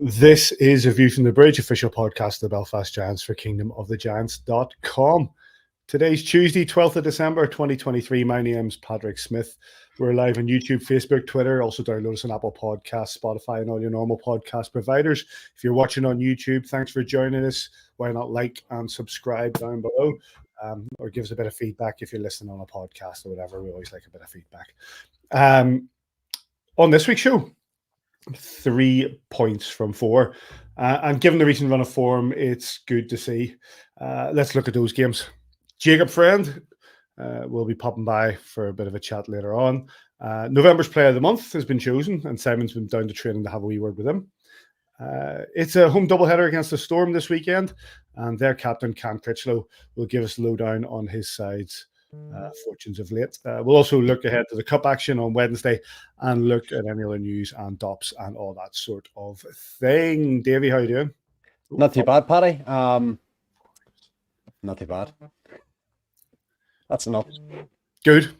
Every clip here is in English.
This is A View from the Bridge, official podcast of the Belfast Giants for kingdomofthegiants.com. Today's Tuesday, 12th of December, 2023. My name's Patrick Smith. We're live on YouTube, Facebook, Twitter. Also download us on Apple Podcasts, Spotify, and all your normal podcast providers. If you're watching on YouTube, thanks for joining us. Why not like and subscribe down below? Or give us a bit of feedback if you're listening on a podcast or whatever. We always like a bit of feedback. On this week's show, 3 points from 4. And given the recent run of form, it's good to see. Let's look at those games. Jacob Friend will be popping by for a bit of a chat later on. November's Player of the Month has been chosen, and Simon's been down to training to have a wee word with him. It's a home doubleheader against the Storm this weekend, and their captain, Critchlow, will give us a lowdown on his side's fortunes of late. We'll also look ahead to the Cup action on Wednesday and look at any other news and dops and all that sort of thing. Davey, how you doing? Not too bad, Paddy. Not too bad. That's enough. Good.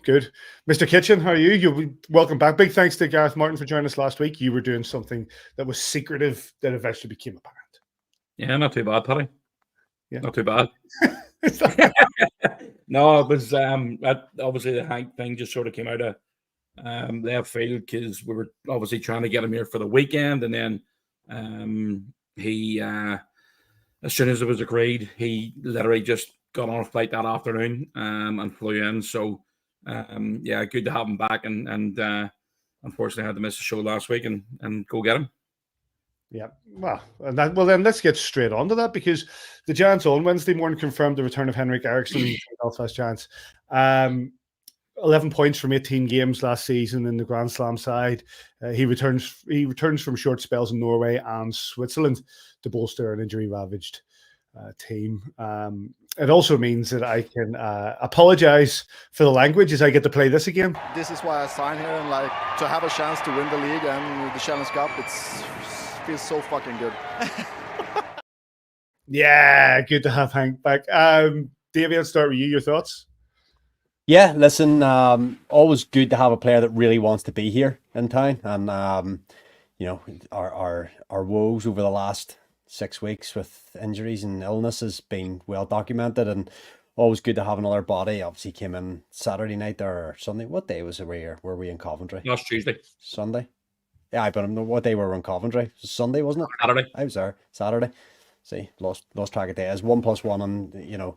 Mr. Kitchen, how are you? Welcome back. Big thanks to Gareth Martin for joining us last week. You were doing something that was secretive that eventually became apparent. Yeah, not too bad, Paddy. Yeah. Not too bad. No, it was obviously the Hank thing just sort of came out of left field because we were obviously trying to get him here for the weekend, and then he as soon as it was agreed, he literally just got on a flight that afternoon and flew in. So yeah, good to have him back, and unfortunately I had to miss the show last week and go get him. Yeah, well, then let's get straight on to that, because the Giants on Wednesday morning confirmed the return of Henrik Eriksson to the Belfast Giants. 11 points from 18 games last season in the Grand Slam side. He returns from short spells in Norway and Switzerland to bolster an injury-ravaged team. It also means that I can apologize for the language as I get to play this again. This is why I signed here, and to have a chance to win the league and the Challenge Cup, it feels so fucking good. Yeah, good to have Hank back. Davey, I'll start with you. Your thoughts? Yeah, listen, always good to have a player that really wants to be here in town. And, you know, our woes over the last 6 weeks with injuries and illness has been well documented, and always good to have another body. Obviously came in Saturday night or Sunday. What day was it were we in Coventry? Last Tuesday. Sunday? Yeah, but what day were we in Coventry? Sunday, wasn't it? Saturday. I was there. Saturday. See, lost track of days. 1+1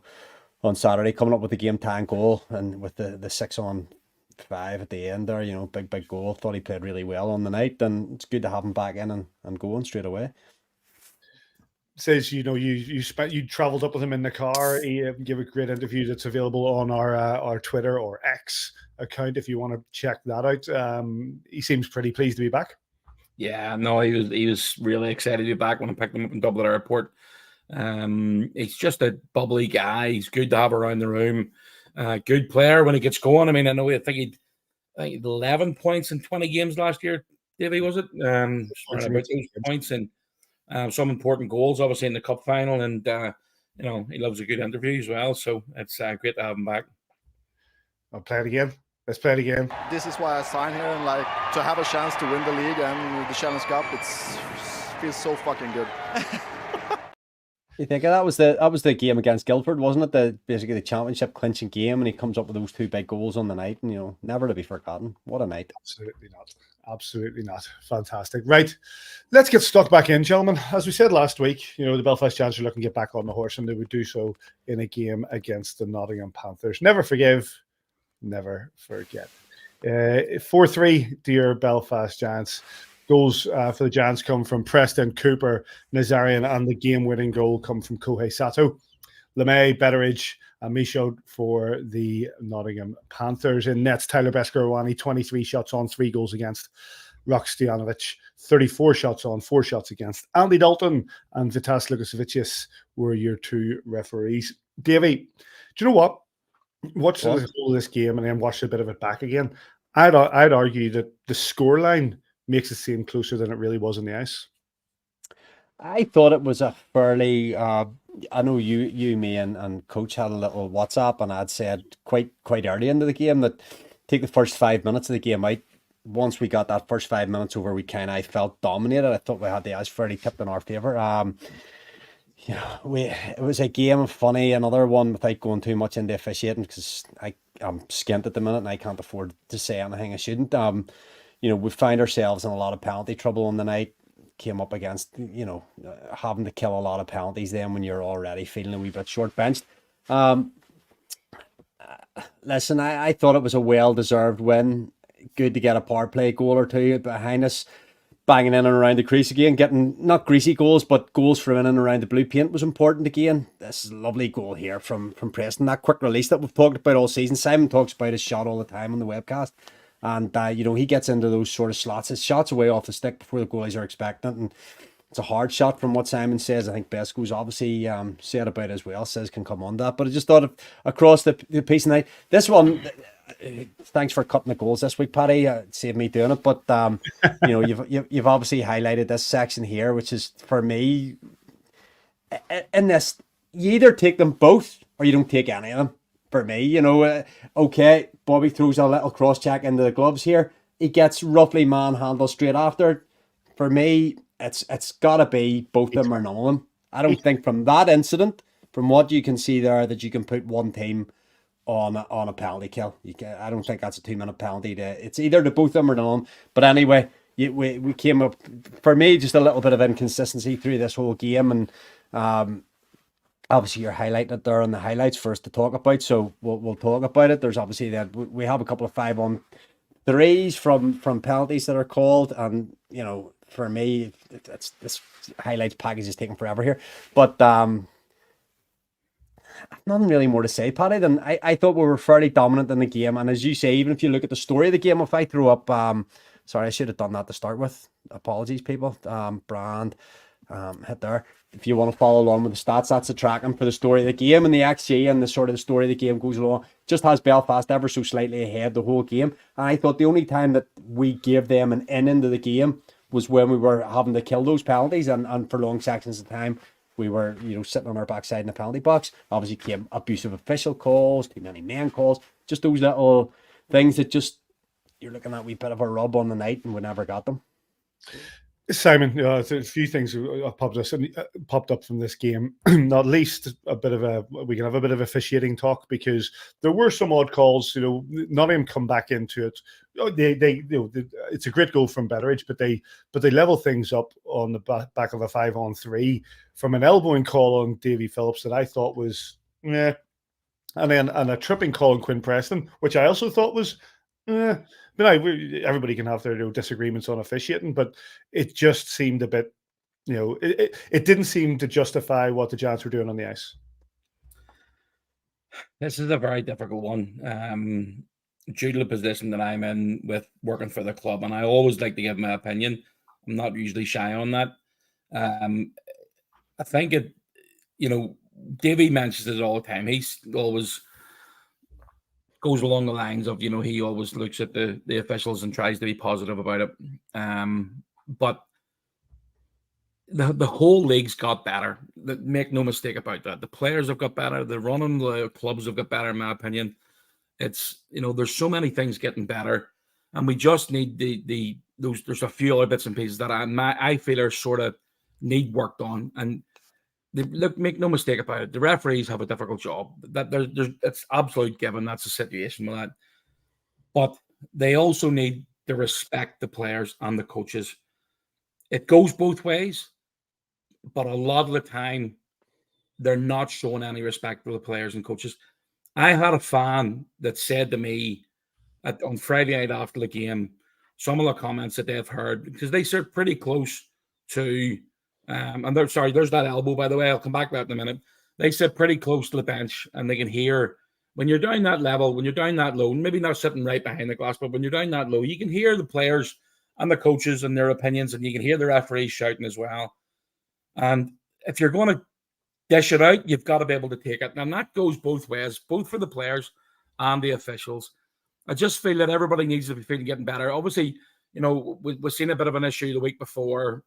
on Saturday, coming up with the game time goal, and with the 6-on-5 at the end there, big goal. Thought he played really well on the night, and it's good to have him back in and going straight away. Says you traveled up with him in the car. He gave a great interview that's available on our Twitter or X account if you want to check that out. He seems pretty pleased to be back. Yeah, no, he was really excited to be back when I picked him up in Dublin Airport. He's just a bubbly guy. He's good to have around the room. Good player when he gets going. I mean, I think he had 11 points in 20 games last year. Davey, was it? About those points and some important goals, obviously in the cup final, and he loves a good interview as well. So it's great to have him back. I'll play it again. Let's play it again. This is why I signed here, and to have a chance to win the league and the Challenge Cup, it feels so fucking good. You think that was the game against Guildford, wasn't it? Basically the championship clinching game, and he comes up with those 2 big goals on the night, and never to be forgotten. What a night! Absolutely not. Fantastic. Right, let's get stuck back in, gentlemen. As we said last week, the Belfast Giants are looking to get back on the horse, and they would do so in a game against the Nottingham Panthers. Never forgive, never forget. 4-3, dear Belfast Giants. Goals for the Giants come from Preston, Cooper, Nazarian, and the game-winning goal come from Kohei Sato. LeMay, Betteridge, and Michaud for the Nottingham Panthers. In nets, Tyler Beskorowany, 23 shots on, 3 goals against. Rok Stojanovic, 34 shots on, 4 shots against. Andy Dalton and Vitas Lukasevicius were your 2 referees. Davey, do you know what? Watch the whole of this game and then watch a bit of it back again. I'd argue that the scoreline makes it seem closer than it really was on the ice. I thought it was a fairly, I know you, me, and Coach had a little WhatsApp, and I'd said quite early into the game that take the first 5 minutes of the game out, once we got that first 5 minutes over, I felt dominated. I thought we had the eyes fairly tipped in our favour. It was a game of funny, another one without going too much into officiating, because I'm skint at the minute and I can't afford to say anything I shouldn't. We find ourselves in a lot of penalty trouble on the night. Came up against, having to kill a lot of penalties then when you're already feeling a wee bit short benched. Listen, I thought it was a well-deserved win. Good to get a power play goal or two behind us, banging in and around the crease again, getting not greasy goals, but goals from in and around the blue paint was important again. This is a lovely goal here from Preston. That quick release that we've talked about all season. Simon talks about his shot all the time on the webcast. And, he gets into those sort of slots. His shot's away off the stick before the goalies are expecting it. And it's a hard shot from what Simon says. I think Besco's obviously said about it as well, says can come on that. But I just thought across the piece of the night, this one, thanks for cutting the goals this week, Paddy. Saved me doing it. But, you've obviously highlighted this section here, which is, for me, in this, you either take them both or you don't take any of them. For me, okay, Bobby throws a little cross check into the gloves here. He gets roughly manhandled straight after. For me, it's got to be both of them or none of them. I don't think from that incident, from what you can see there, that you can put one team on a penalty kill. I don't think that's a 2-minute penalty. It's either the both of them or none of them. But anyway, we came up, for me, just a little bit of inconsistency through this whole game. And obviously, you're highlighting it there on the highlights for us to talk about, so we'll talk about it. There's obviously that we have a couple of 5-on-3s from penalties that are called, and for me, it's this highlights package is taking forever here. But nothing really more to say, Paddy, than I thought we were fairly dominant in the game, and as you say, even if you look at the story of the game, if I throw up, sorry, I should have done that to start with. Apologies, people. Brand. Hit there. If you want to follow along with the stats, that's the tracking for the story of the game, and the XG and the sort of the story of the game goes along. Just has Belfast ever so slightly ahead the whole game. And I thought the only time that we gave them an in into the game was when we were having to kill those penalties, and for long sections of time we were sitting on our backside in the penalty box. Obviously came abusive official calls, too many men calls, just those little things that just you're looking at a wee bit of a rub on the night, and we never got them. Simon, a few things popped up from this game. Not least we can have a bit of officiating talk, because there were some odd calls. Nottingham come back into it. It's a great goal from Betteridge, but they level things up on the back of a 5-on-3 from an elbowing call on Davy Phillips that I thought was and a tripping call on Quinn Preston, which I also thought was. But everybody can have their disagreements on officiating, but it just seemed a bit, it didn't seem to justify what the Giants were doing on the ice. This is a very difficult one. Due to the position that I'm in with working for the club, and I always like to give my opinion. I'm not usually shy on that. I think Davey mentions it all the time. He's always goes along the lines of, he always looks at the officials and tries to be positive about it. But the whole league's got better. Make no mistake about that. The players have got better. The running the clubs have got better, in my opinion. It's, there's so many things getting better, and we just need there's a few other bits and pieces that I feel are sort of need worked on. And look, make no mistake about it, the referees have a difficult job. That it's absolute given. That's a situation with that. But they also need to respect the players and the coaches. It goes both ways, but a lot of the time they're not showing any respect for the players and coaches. I had a fan that said to me on Friday night after the game, some of the comments that they've heard, because they sit pretty close to and there's that elbow, by the way. I'll come back to that in a minute. They sit pretty close to the bench, and they can hear when you're down that level, when you're down that low, maybe not sitting right behind the glass, but when you're down that low, you can hear the players and the coaches and their opinions, and you can hear the referees shouting as well. And if you're going to dish it out, you've got to be able to take it. And that goes both ways, both for the players and the officials. I just feel that everybody needs to be feeling getting better. Obviously, we've seen a bit of an issue the week before.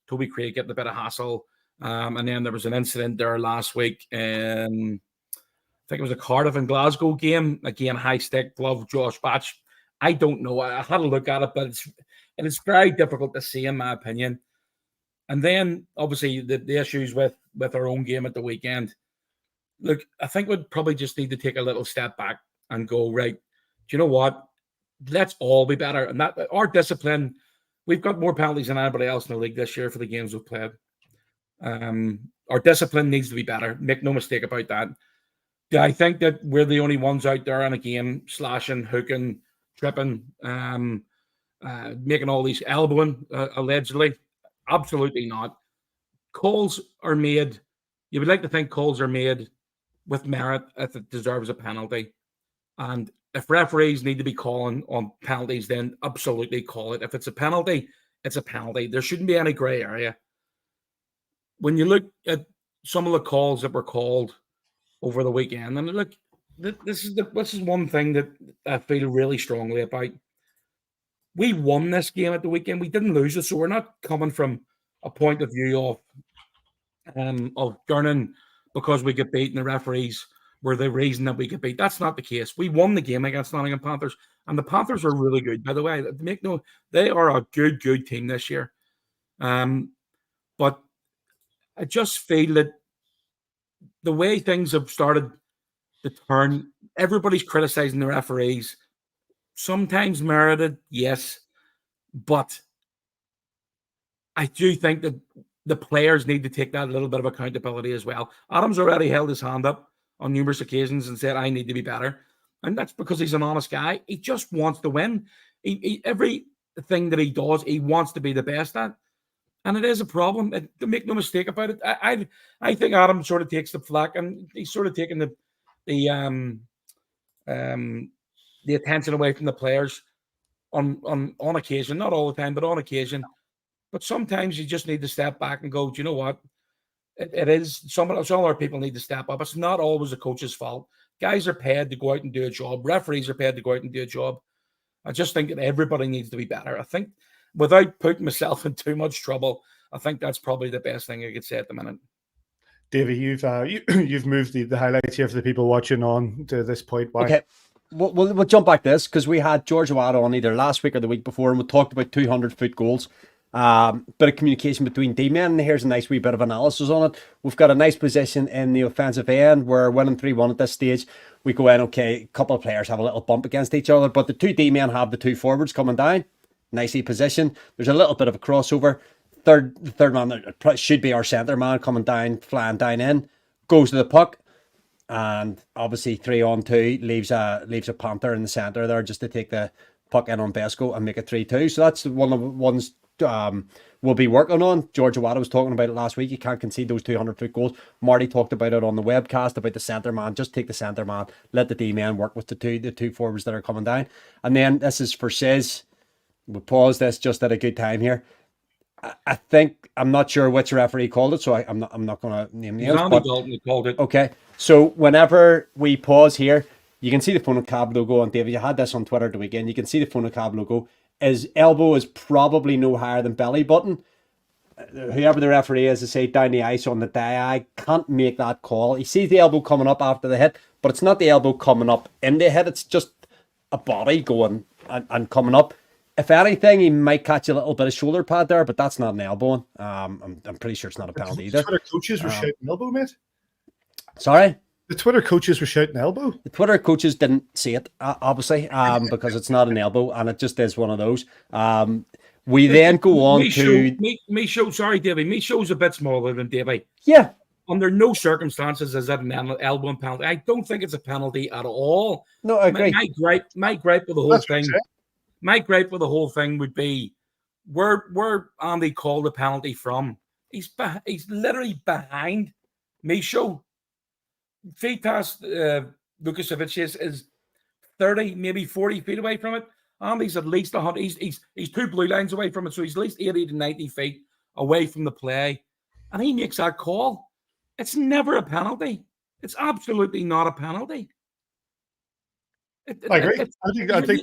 Toby Craig getting a bit of hassle. And then there was an incident there last week in, I think it was a Cardiff and Glasgow game. Again, high stick glove, Josh Batch. I don't know. I had a look at it, but it's very difficult to see, in my opinion. And then, obviously, the issues with our own game at the weekend. Look, I think we'd probably just need to take a little step back and go, right, do you know what? Let's all be better. And that our discipline, we've got more penalties than anybody else in the league this year for the games we've played. Our discipline needs to be better. Make no mistake about that. Do I think that we're the only ones out there in a game slashing, hooking, tripping, making all these elbowing, allegedly? Absolutely not. Calls are made. You would like to think calls are made with merit if it deserves a penalty. And if referees need to be calling on penalties, then absolutely call it. If it's a penalty, it's a penalty. There shouldn't be any grey area. When you look at some of the calls that were called over the weekend, and look, this is one thing that I feel really strongly about. We won this game at the weekend. We didn't lose it, so we're not coming from a point of view of Gurnin because we get beaten. The referees were the reason that we get beat. That's not the case. We won the game against Nottingham Panthers, and the Panthers are really good, by the way. They are a good team this year. But I just feel that the way things have started to turn, everybody's criticizing the referees. Sometimes merited, yes, but I do think that the players need to take that little bit of accountability as well. Adam's already held his hand up on numerous occasions and said, I need to be better. And that's because he's an honest guy. He just wants to win. Everything that he does, he wants to be the best at. And it is a problem. To make no mistake about it, I think Adam sort of takes the flack, and he's sort of taking the attention away from the players on occasion, not all the time, but on occasion. But sometimes you just need to step back and go, do you know what? It is some other people need to step up. It's not always the coach's fault. Guys are paid to go out and do a job. Referees are paid to go out and do a job. I just think that everybody needs to be better. I think without putting myself in too much trouble, I think that's probably the best thing I could say at the minute. Davey, you've moved the highlights here for the people watching on to this point. Why? Okay. We'll jump back to this because we had George Awada on either last week or the week before, and we talked about 200-foot goals. Bit of communication between D-men, and here's a nice wee bit of analysis on it. We've got a nice position in the offensive end. We're winning 3-1 at this stage. We go in, okay, a couple of players have a little bump against each other, but the two D-men have the two forwards coming down. Nicely positioned. There's a little bit of a crossover. The third man should be our centre man coming down, flying down in, goes to the puck, and obviously 3-on-2 leaves a Panther in the centre there just to take the puck in on Besco and make it 3-2. So that's one of the ones we'll be working on. George Awada was talking about it last week. You can't concede those 200-foot goals. Marty talked about it on the webcast about the centre man. Just take the centre man, let the D-man work with the two forwards that are coming down. And then this is for Says. We'll pause this just at a good time here. I think, I'm not sure which referee called it, so I'm not going to name names. Andy Dalton called it. Okay, so whenever we pause here, you can see the Phonocab logo on David. You had this on Twitter the weekend. You can see the Phonocab logo. His elbow is probably no higher than belly button. Whoever the referee is to say down the ice on the diag can't make that call. He sees the elbow coming up after the hit, but it's not the elbow coming up in the hit. It's just a body going and coming up. If anything, he might catch a little bit of shoulder pad there, but that's not an elbow. I'm pretty sure it's not a penalty either. The Twitter coaches were shouting elbow, mate. Sorry? The Twitter coaches were shouting elbow. The Twitter coaches didn't see it, obviously, because it's not an elbow, and it just is one of those. We then go on to... Sorry, Davey. Micho's a bit smaller than Davey. Yeah. Under no circumstances is that an elbow and penalty. I don't think it's a penalty at all. No, I agree. My gripe with the whole thing... My gripe with the whole thing would be where Andy called the penalty from. He's literally behind Micho. Vitas Lukasevich is 30, maybe 40 feet away from it. Andy's at least 100. He's two blue lines away from it, so he's at least 80 to 90 feet away from the play. And he makes that call. It's never a penalty. It's absolutely not a penalty. I agree. I think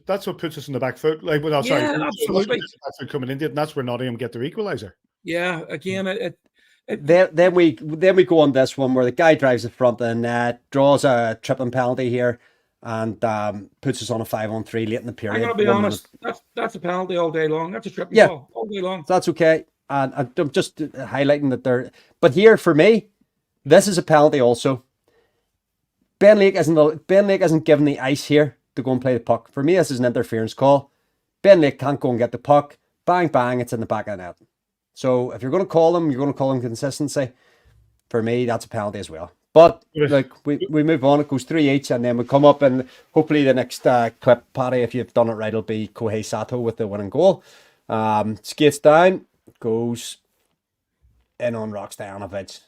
that's what puts us in the back foot. Like, well, sorry, absolutely. That's coming into it, and that's where Nottingham get their equaliser. Yeah, again, then we go on this one where the guy drives the front of the net, draws a tripping penalty here. and puts us on a 5-on-3 late in the period. I'm going to be 1 honest. minute. That's a penalty all day long. That's a tripping Yeah. ball all day long. That's okay. And I'm just highlighting that there. But here, for me, this is a penalty also. Ben Lake isn't given the ice here to go and play the puck. For me, this is an interference call. Ben Lake can't go and get the puck. Bang, bang, it's in the back of the net. So if you're going to call him, you're going to call him consistency. For me, that's a penalty as well. But like we move on, it goes 3 each, and then we come up, and hopefully the next clip, Paddy, if you've done it right, it'll be Kohei Sato with the winning goal. Skates down, goes in on Rock Stojanovic.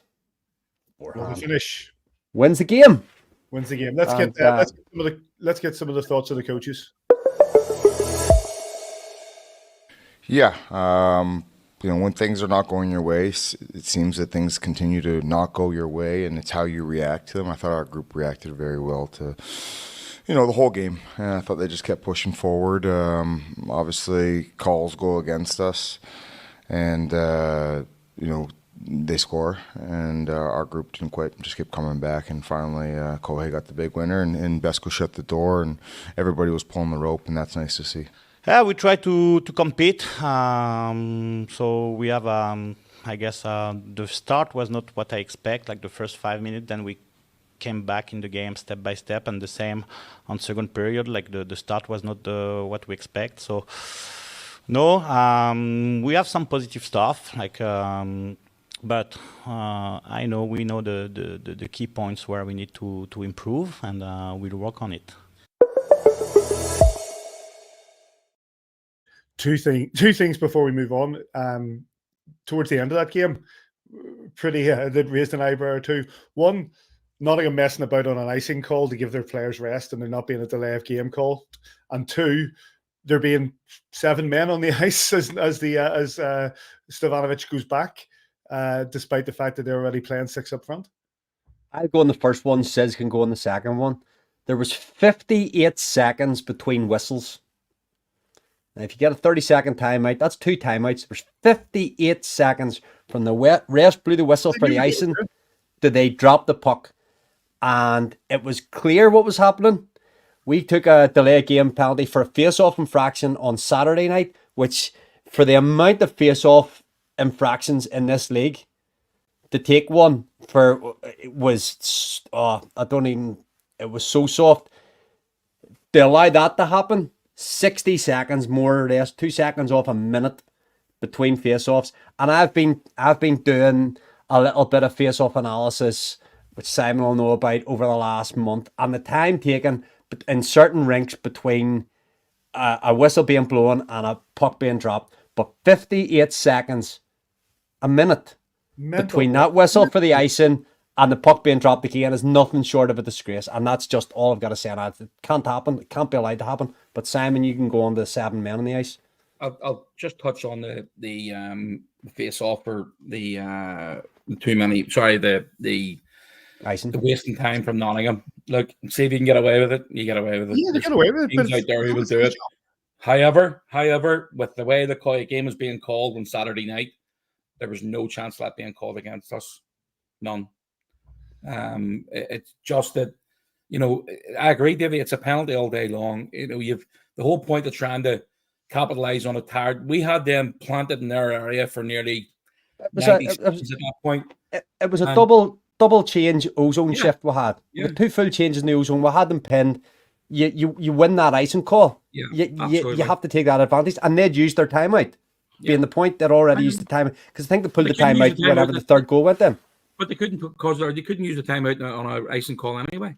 Finish. Wins the game. Wins the game. Let's get some of the thoughts of the coaches. Yeah, when things are not going your way, it seems that things continue to not go your way, and it's how you react to them. I thought our group reacted very well to, the whole game. And I thought they just kept pushing forward. Obviously, calls go against us, and they score, and our group didn't quite, just kept coming back, and finally Kohei got the big winner, and Besko shut the door, and everybody was pulling the rope, and that's nice to see. Yeah, we try to compete. So we have, I guess, the start was not what I expect, like the first 5 minutes. Then we came back in the game step by step, and the same on second period. Like the start was not what we expect. So no, we have some positive stuff. Like, but we know the key points where we need to improve, and we'll work on it. Two things before we move on. Towards the end of that game, that raised an eyebrow or two. One, Nottingham messing about on an icing call to give their players rest, and there not being a delay of game call. And two, there being 7 men on the ice as Stojanovic goes back, despite the fact that they're already playing 6 up front. I'll go on the first one. Sis can go on the second one. There was 58 seconds between whistles. And if you get a 30-second timeout, that's 2 timeouts. There's 58 seconds from the refs blew the whistle for the icing to they dropped the puck. And it was clear what was happening. We took a delay game penalty for a face-off infraction on Saturday night, which for the amount of face-off infractions in this league, to take one it was so soft. To allow that to happen, 60 seconds more or less, 2 seconds off a minute between face-offs. And I've been doing a little bit of face-off analysis, which Simon will know about, over the last month, and the time taken in certain rinks between a whistle being blown and a puck being dropped. But 58 seconds, a minute between that whistle for the icing and the puck being dropped again is nothing short of a disgrace. And that's just all I've got to say on that. It can't happen. It can't be allowed to happen. But Simon, you can go on to 7 men on the ice. I'll just touch on the face-off for the too many. Sorry, the icing, the wasting time from Nottingham. Look, see if you can get away with it. You get away with it. Yeah, they get away with it. Teams out there who will do it. However, with the way the game was being called on Saturday night, there was no chance of that being called against us. None. It's just that, I agree, Davy. It's a penalty all day long. You've the whole point of trying to capitalize on it. We had them planted in their area for nearly 90 seconds at that point. It was a double change ozone shift we had. With 2 full changes in the ozone, we had them pinned. You win that icing call. You have to take that advantage, and they'd used their timeout. Being the point, they'd already used the timeout, because I think they pulled the timeout whenever the third goal went in. But they couldn't use the timeout on an icing call anyway.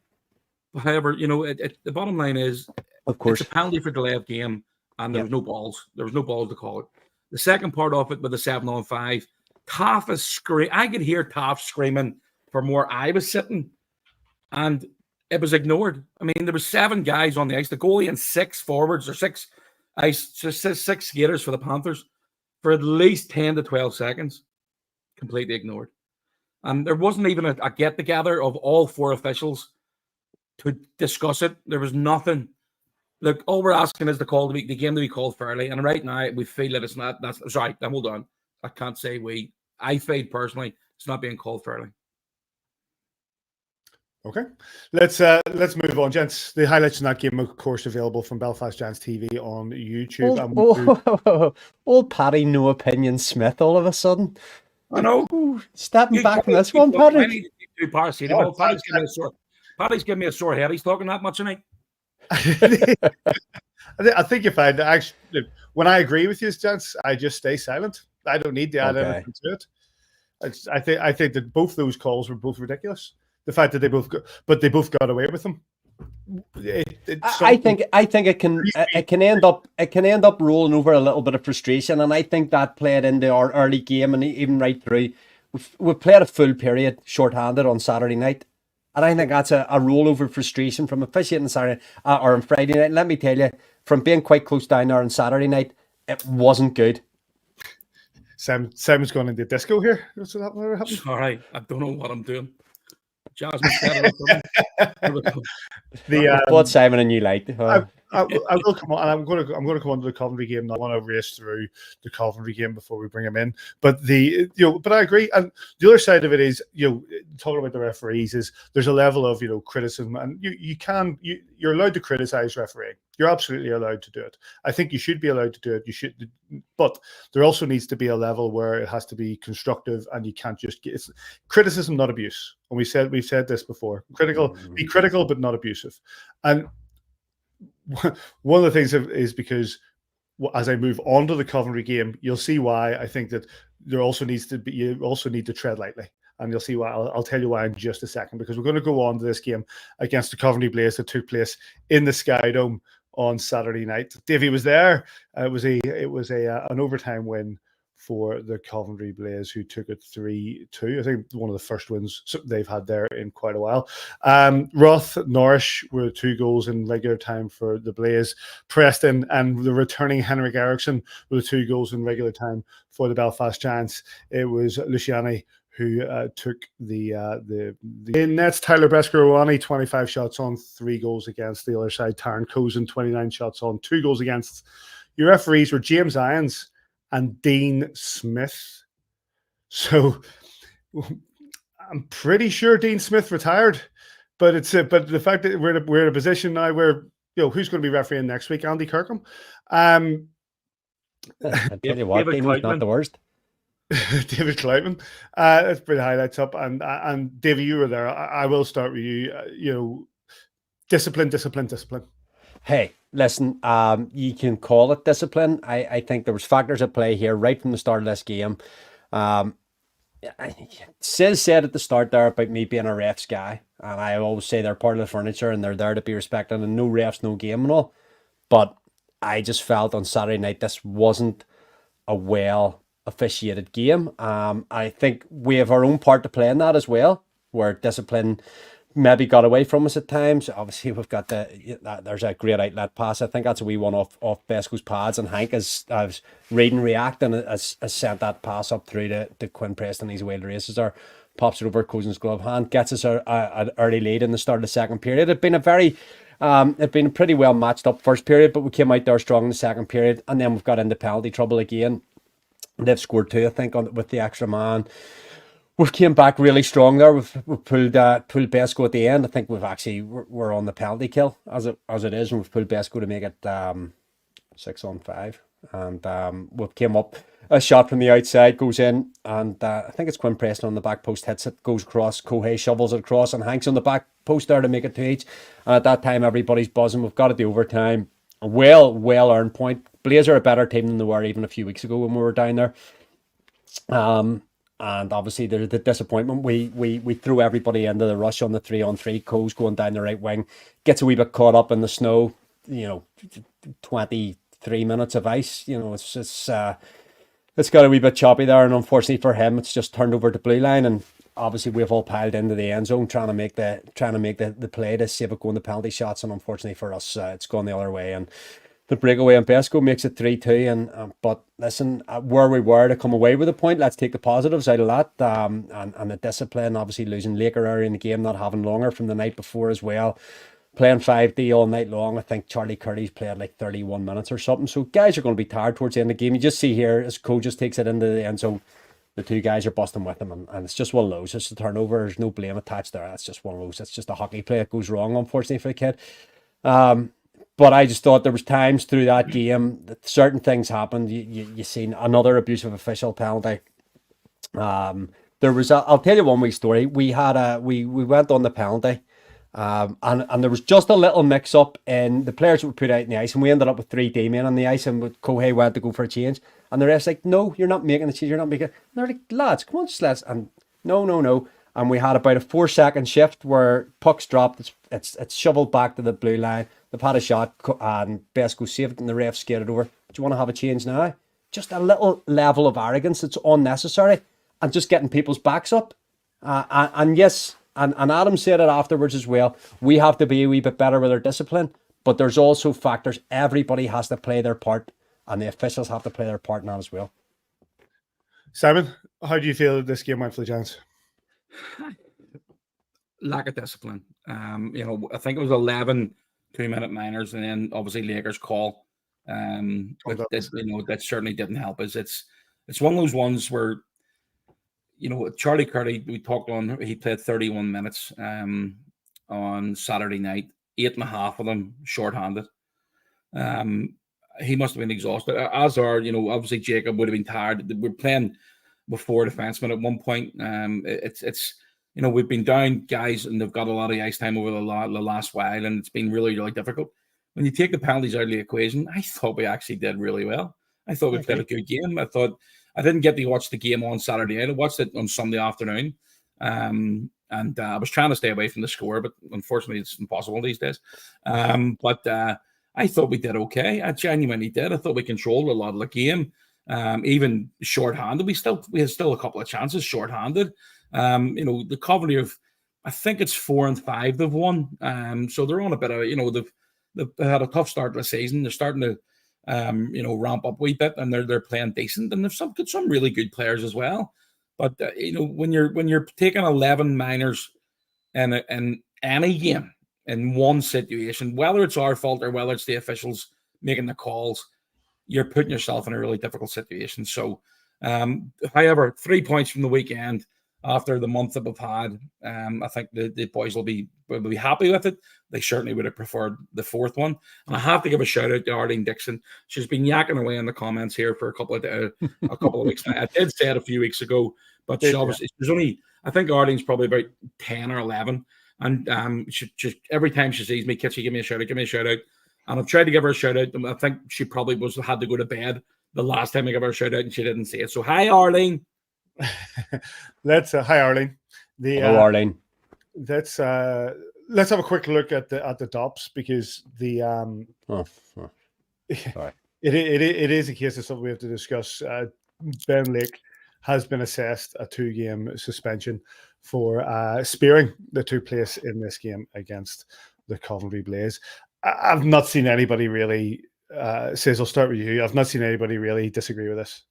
However, the bottom line is, of course, it's a penalty for delay of game, and there was no balls. There was no balls to call it. The second part of it with the 7-on-5, Taff is screaming. I could hear Taff screaming for more. I was sitting, and it was ignored. I mean, there was 7 guys on the ice, the goalie and 6 forwards, or 6 skaters for the Panthers, for at least 10 to 12 seconds, completely ignored. And there wasn't even a get-together of all 4 officials to discuss it. There was nothing. Look, all we're asking is the game to be called fairly. And right now, we feel that it's not. Sorry, hold on. I can't say we. I feel personally it's not being called fairly. Okay, let's move on, gents. The highlights from that game, of course, available from Belfast Giants TV on YouTube. Old Paddy, no opinion Smith. All of a sudden, I know. Stepping back from this one, Paddy. I need to do paracetamol. Paddy's giving me a sore. Paddy's giving me a sore head. He's talking that much tonight. I think if I actually, when I agree with you, gents, I just stay silent. I don't need to add anything to it. I think that both those calls were both ridiculous. The fact that they both got away with them. I think it can end up rolling over a little bit of frustration, and I think that played into our early game and even right through. We played a full period short-handed on Saturday night, and I think that's a rollover frustration from officiating Saturday or on Friday night. And let me tell you, from being quite close down there on Saturday night, it wasn't good. Simon's gone into disco here. What's happening? Sorry, I don't know what I'm doing. Jasmine what Simon and you liked. I will come on, and I'm going to come on to the Coventry game. Now. I want to race through the Coventry game before we bring him in. But but I agree. And the other side of it is, talking about the referees, is there's a level of criticism, and you're allowed to criticize refereeing. You're absolutely allowed to do it. I think you should be allowed to do it. You should, but there also needs to be a level where it has to be constructive, and you can't just get criticism, not abuse. And we've said this before. Be critical, but not abusive. And one of the things is because as I move on to the Coventry game, you'll see why I think that you also need to tread lightly. And you'll see why. I'll tell you why in just a second, because we're going to go on to this game against the Coventry Blaze that took place in the Sky Dome on Saturday night. Davy was there. It was an overtime win for the Coventry Blaze, who took it 3-2. I think one of the first wins they've had there in quite a while. Roth, Norwich were 2 goals in regular time for the Blaze. Preston and the returning Henrik Eriksson were the 2 goals in regular time for the Belfast Giants. It was Luciani who took the nets. Tyler Beskorowany, 25 shots on, 3 goals against. The other side, Taron Cozen, 29 shots on, 2 goals against. Your referees were James Irons and Dean Smith. So I'm pretty sure Dean Smith retired, but the fact that we're in a position now where who's going to be refereeing next week? Andy Kirkham. I tell you what, Dean was not the worst. David Cloutman. Let's bring the highlights up, and Davey, you were there. I will start with you. Discipline. Hey, listen, you can call it discipline. I think there was factors at play here right from the start of this game. Sis said at the start there about me being a ref's guy, and I always say they're part of the furniture and they're there to be respected, and no refs, no game and all. But I just felt on Saturday night this wasn't a well officiated game. I think we have our own part to play in that as well, where discipline maybe got away from us at times. Obviously, we've got there's a great outlet pass. I think that's a wee one off Besco's pads, and Hank I was reading react and has sent that pass up through to Quinn Preston. He's away to races there, pops it over Cozen's glove hand, gets us an early lead in the start of the second period. It'd been a pretty well matched up first period, but we came out there strong in the second period, and then we've got into penalty trouble again. They've scored 2, I think, with the extra man. We've came back really strong there. We've pulled Besco at the end. I think we're on the penalty kill as it is, and we've pulled Besco to make it 6-on-5. And we've came up, a shot from the outside goes in, and I think it's Quinn Preston on the back post hits it, goes across, Kohei shovels it across, and Hank's on the back post there to make it 2 each. And at that time, everybody's buzzing. We've got it the overtime. A well earned point. Blaze are a better team than they were even a few weeks ago when we were down there. And obviously there's the disappointment. We threw everybody into the rush on the 3-on-3. Cole's going down the right wing, gets a wee bit caught up in the snow. 23 minutes of ice. It's got a wee bit choppy there, and unfortunately for him, it's just turned over to blue line, and obviously we've all piled into the end zone trying to make the play to save it going to penalty shots, and unfortunately for us, it's gone the other way, and the breakaway on Besco makes it 3-2. And but listen, where we were to come away with a point, let's take the positives out of that, and the discipline. Obviously losing Laker early in the game, not having Longer from the night before as well, playing 5D all night long. I think Charlie Curry's played like 31 minutes or something. So guys are going to be tired towards the end of the game. You just see here as Cole just takes it into the end zone, the two guys are busting with him, and it's just one of those. It's a turnover. There's no blame attached there. It's just one of those. It's just a hockey play that goes wrong, unfortunately, for the kid. But I just thought there was times through that game that certain things happened. You seen another abusive official penalty. There was I'll tell you one wee story. We had we went on the penalty, and there was just a little mix up in the players that were put out in the ice, and we ended up with 3 D-men on the ice, and Kohei went to go for a change, and the ref's like, "No, you're not making the change. You're not making it." And they're like, "Lads, come on, just let's." And no. And we had about a 4-second shift where puck's dropped. It's shoveled back to the blue line. They've had a shot, and Besco saved it, and the ref skated over. Do you want to have a change now? Just a little level of arrogance that's unnecessary, and just getting people's backs up. And yes, and Adam said it afterwards as well. We have to be a wee bit better with our discipline, but there's also factors. Everybody has to play their part, and the officials have to play their part in that as well. Simon, how do you feel this game went for the Giants? Lack of discipline. I think it was 11 2-minute minors, and then obviously Lakers call. That certainly didn't help us. It's one of those ones where, Charlie Curry, we talked on, he played 31 minutes on Saturday night, 8.5 of them shorthanded. He must have been exhausted, as are, obviously Jacob would have been tired. We're playing with 4 defensemen at one point. We've been down guys, and they've got a lot of ice time over the last while, and it's been really, really difficult. When you take the penalties out of the equation, I thought we actually did really well. I thought we played a good game. I didn't get to watch the game on Saturday night. I watched it on Sunday afternoon. And I was trying to stay away from the score, but unfortunately it's impossible these days. But I thought we did okay. I genuinely did. I thought we controlled a lot of the game. Even shorthanded, we had still a couple of chances shorthanded. The Coventry I think it's 4 and 5 they've won. So they're on a bit of, they've had a tough start to the season. They're starting to ramp up a wee bit, and they're playing decent, and they've some really good players as well. But when you're taking 11 minors in any game in one situation, whether it's our fault or whether it's the officials making the calls, you're putting yourself in a really difficult situation. So, however, 3 points from the weekend after the month that we've had, I think the boys will be happy with it. They certainly would have preferred the 4th one. And I have to give a shout out to Arlene Dixon. She's been yakking away in the comments here for a couple of weeks now. I did say it a few weeks ago, but there's only, I think Arlene's probably about 10 or 11. And she every time she sees me, Kitcho, give me a shout out. And I've tried to give her a shout out. I think she probably had to go to bed the last time I gave her a shout out, and she didn't say it. So hi, Arlene. Hi, Arlene. Hello, Arlene. Let's have a quick look at the DOPS, because the it is a case of something we have to discuss. Ben Lake has been assessed a 2-game suspension for spearing that took place in this game against the Coventry Blaze. I've not seen anybody really says. I'll start with you. I've not seen anybody really disagree with this.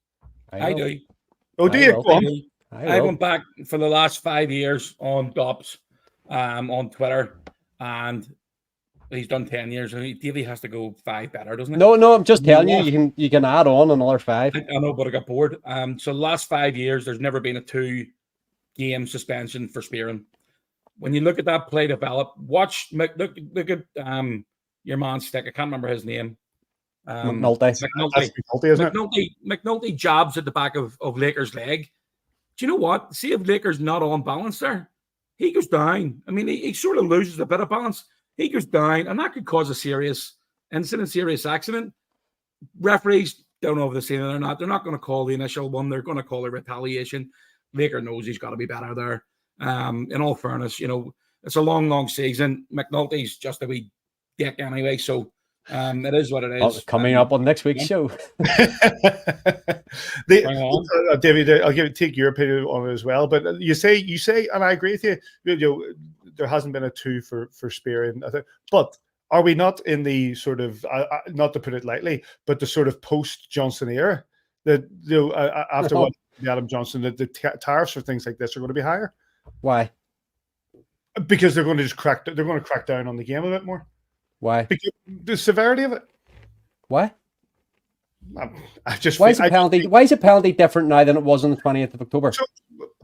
I do. Oh, do you? I went back for the last 5 years on DOPS on Twitter, and he's done 10 years, and Davy has to go 5 better, doesn't he? No, I'm just telling you, you can add on another 5. I know, but I got bored. So the last 5 years, there's never been a 2-game suspension for spearing. When you look at that play develop, look at your man Stick. I can't remember his name. McNulty, isn't it? McNulty jabs at the back of Laker's leg. Do you know what? See if Laker's not on balance there. He goes down. I mean, he sort of loses a bit of balance. He goes down, and that could cause a serious incident, serious accident. Referees don't know if they've seen it or not. They're not going to call the initial one. They're going to call it retaliation. Laker knows he's got to be better there. In all fairness, it's a long, long season. McNulty's just a wee dick anyway, so it is what it is. Coming up on next week's show. David, I'll take your opinion on it as well. But you say, and I agree with you. There hasn't been a 2 for spearing, I think. But are we not in the sort of, not to put it lightly, but the sort of post Johnson era that after what Adam Johnson, that the tariffs for things like this are going to be higher? Why? Because they're going to crack down on the game a bit more. Why? Because the severity of it. Why? I just Why is a penalty? Why is a penalty different now than it was on the 20th of October? So,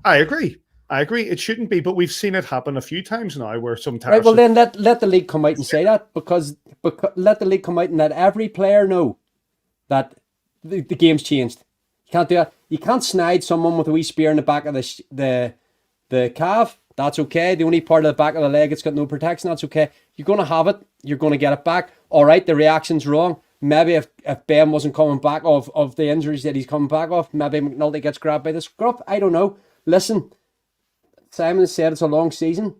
I agree. It shouldn't be, but we've seen it happen a few times now where sometimes. Right. Well, then let the league come out and say that because let the league come out and let every player know that the game's changed. You can't do that. You can't snide someone with a wee spear in the back of the calf. That's okay. The only part of the back of the leg it's got no protection. That's okay. You're going to have it. You're going to get it back. All right. The reaction's wrong. Maybe if Ben wasn't coming back of the injuries that he's coming back off, maybe McNulty gets grabbed by the scruff. I don't know. Listen. Simon said it's a long season.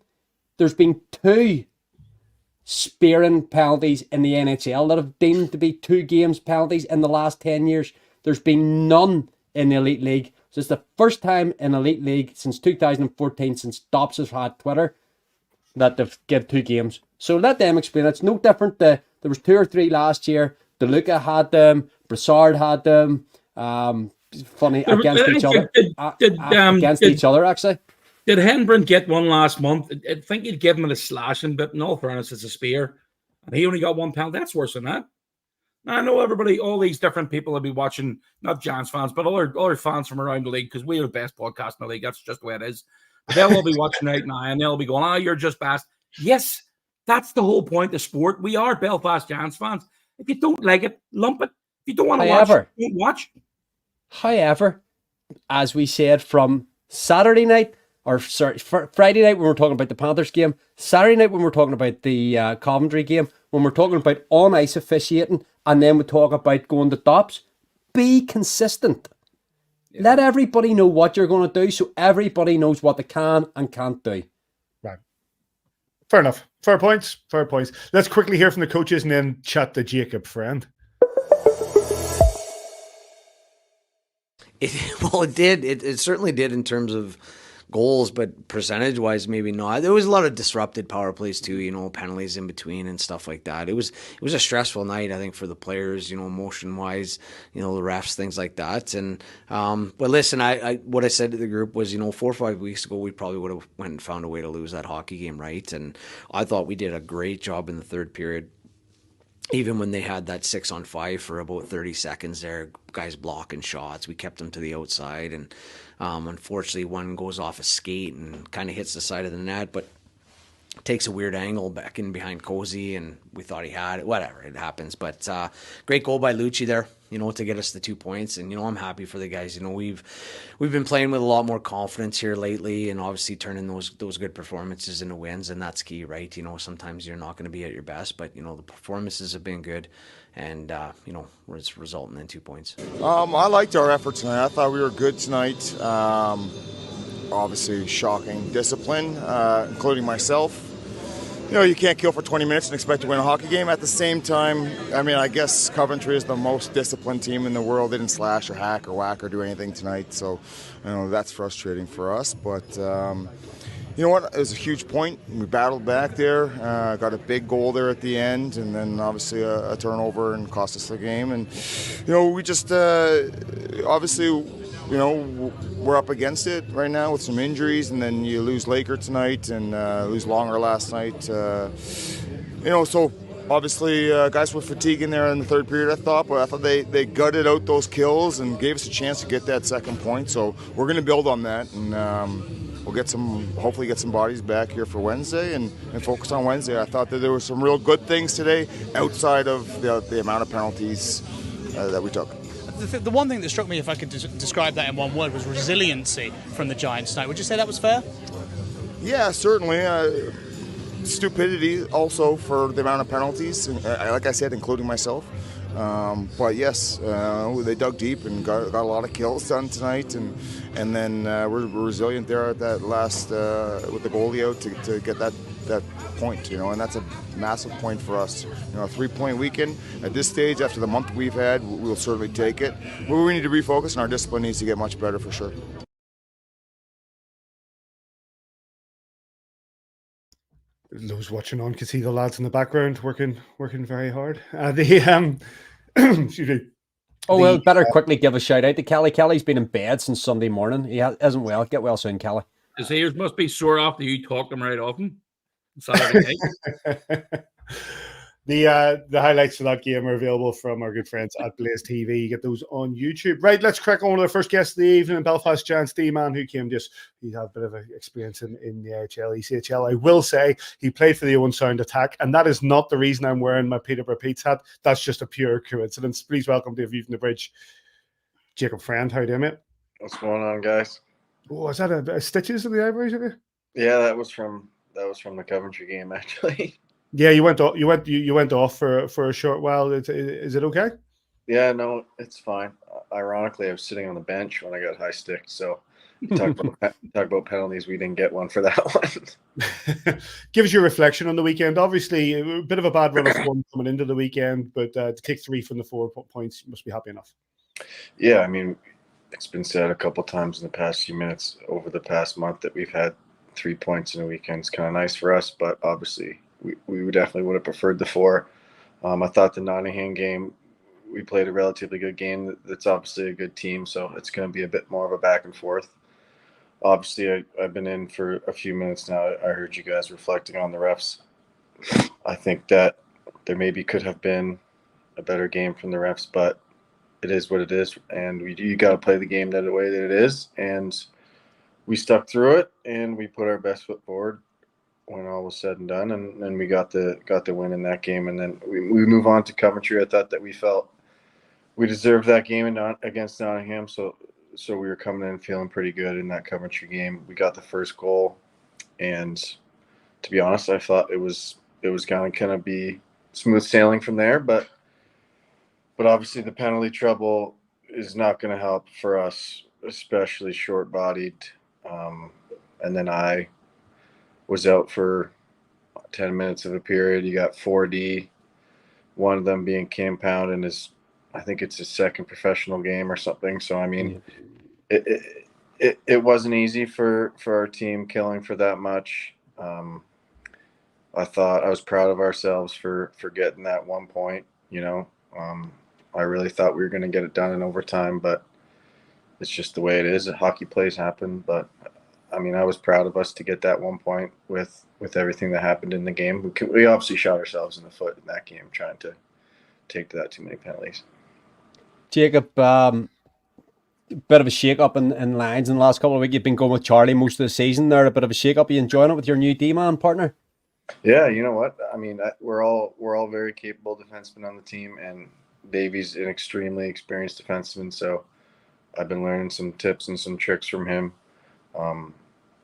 There's been 2 spearing penalties in the NHL that have deemed to be 2 games penalties in the last 10 years. There's been none in the Elite League. So it's the first time in Elite League since 2014, since Dops has had Twitter, that they've given 2 games. So let them explain. It's no different. There was 2 or 3 last year. DeLuca had them. Brassard had them. Funny, against each other. Against each other, actually. Did Henbrand get one last month? I think he'd give him a slashing, but in all fairness, it's a spear. And he only got 1 penalty. That's worse than that. Now, I know everybody, all these different people will be watching, not Giants fans, but other fans from around the league, because we are the best podcast in the league. That's just the way it is. They'll all be watching right now, and they'll be going, you're just best. Yes, that's the whole point of sport. We are Belfast Giants fans. If you don't like it, lump it. If you don't want to watch, don't watch. However, as we said from Saturday night, or sorry, Friday night when we're talking about the Panthers game, Saturday night when we're talking about the Coventry game, when we're talking about on-ice officiating, and then we talk about going to tops, be consistent. Yeah. Let everybody know what you're going to do so everybody knows what they can and can't do. Right. Fair enough. Fair points. Let's quickly hear from the coaches and then chat to Jacob Friend. It did. It certainly did in terms of goals, but percentage-wise, maybe not. There was a lot of disrupted power plays too, penalties in between and stuff like that. It was a stressful night, I think, for the players, emotion-wise, the refs, things like that. And but listen, I what I said to the group was, 4 or 5 weeks ago, we probably would have went and found a way to lose that hockey game, right? And I thought we did a great job in the third period. Even when they had that 6-on-5 for about 30 seconds there, guys blocking shots, we kept them to the outside. And unfortunately, one goes off a skate and kind of hits the side of the net, but takes a weird angle back in behind Cozy, and we thought he had it. Whatever, it happens. But great goal by Lucci there, to get us the 2 points. And, I'm happy for the guys. We've been playing with a lot more confidence here lately, and obviously turning those good performances into wins, and that's key, right? Sometimes you're not going to be at your best, but, the performances have been good, and, it's resulting in 2 points. I liked our effort tonight. I thought we were good tonight. Obviously, shocking discipline, including myself. You can't kill for 20 minutes and expect to win a hockey game. At the same time, I guess Coventry is the most disciplined team in the world. They didn't slash or hack or whack or do anything tonight, so that's frustrating for us. But you know what? It was a huge point. We battled back there, got a big goal there at the end, and then obviously a turnover and cost us the game. And we just obviously. We're up against it right now with some injuries, and then you lose Laker tonight and lose Longer last night. So obviously guys were fatiguing there in the third period, I thought, but I thought they gutted out those kills and gave us a chance to get that second point. So we're going to build on that, and we'll hopefully get some bodies back here for Wednesday and focus on Wednesday. I thought that there were some real good things today outside of the amount of penalties that we took. The one thing that struck me, if I could describe that in one word, was resiliency from the Giants tonight. Would you say that was fair? Yeah, certainly. Stupidity also for the amount of penalties, like I said, including myself. But yes, they dug deep and got a lot of kills done tonight, and then we're resilient there at that last with the goalie out to get that point, and that's a massive point for us. A 3-point weekend at this stage after the month we've had, we'll certainly take it. But we need to refocus, and our discipline needs to get much better for sure. Those watching on can see the lads in the background working very hard. Excuse me. Well, better quickly give a shout out to Kelly. Kelly's been in bed since Sunday morning. He isn't well. Get well soon, Kelly. His ears must be sore after you talk them right often. Saturday night. The highlights of that game are available from our good friends at Blaze TV. You get those on YouTube. Right, let's crack on with our first guest of the evening, Belfast Giants D-man, who came he had a bit of experience in the AHL, ECHL. I will say he played for the Owen Sound Attack, and that is not the reason I'm wearing my Peterborough Pete's hat. That's just a pure coincidence. Please welcome to A View from the Bridge, Jacob Friend. How are you doing, mate? What's going on, guys? Oh, is that a stitches of the eyebrows of you? Yeah, that was from the Coventry game, actually. Yeah, you went off for a short while. Is it okay? Yeah, no, it's fine. Ironically, I was sitting on the bench when I got high stick. So talk about penalties. We didn't get one for that one. Give us your reflection on the weekend. Obviously, a bit of a bad run of form coming into the weekend, but to take 3 from the 4 points, you must be happy enough. Yeah, I mean, it's been said a couple times in the past few minutes over the past month that we've had 3 points in a weekend. It's kind of nice for us, but obviously we definitely would have preferred the 4. I thought the Nottingham game, we played a relatively good game. That's obviously a good team, so it's going to be a bit more of a back and forth. Obviously, I've been in for a few minutes now. I heard you guys reflecting on the refs. I think that there maybe could have been a better game from the refs, but it is what it is, and you got to play the game that way that it is. And we stuck through it, and we put our best foot forward when all was said and done, and we got the win in that game. And then we move on to Coventry. I thought that we felt we deserved that game against Nottingham, so we were coming in feeling pretty good in that Coventry game. We got the first goal, and to be honest, I thought it was going to kind of be smooth sailing from there, but obviously the penalty trouble is not going to help for us, especially short-bodied. And then I was out for 10 minutes of a period. You got 4D, one of them being Cam Pound in I think it's his second professional game or something. So, I mean, it wasn't easy for our team killing for that much. I thought I was proud of ourselves for getting that 1 point, I really thought we were going to get it done in overtime, but it's just the way it is. Hockey plays happen, but I mean, I was proud of us to get that 1 point with everything that happened in the game. We obviously shot ourselves in the foot in that game trying to take to that too many penalties. Jacob, bit of a shake-up in lines in the last couple of weeks. You've been going with Charlie most of the season there. A bit of a shake-up. Are you enjoying it with your new D-man partner? Yeah, you know what? I mean, we're all very capable defensemen on the team, and Davy's an extremely experienced defenseman, so I've been learning some tips and some tricks from him.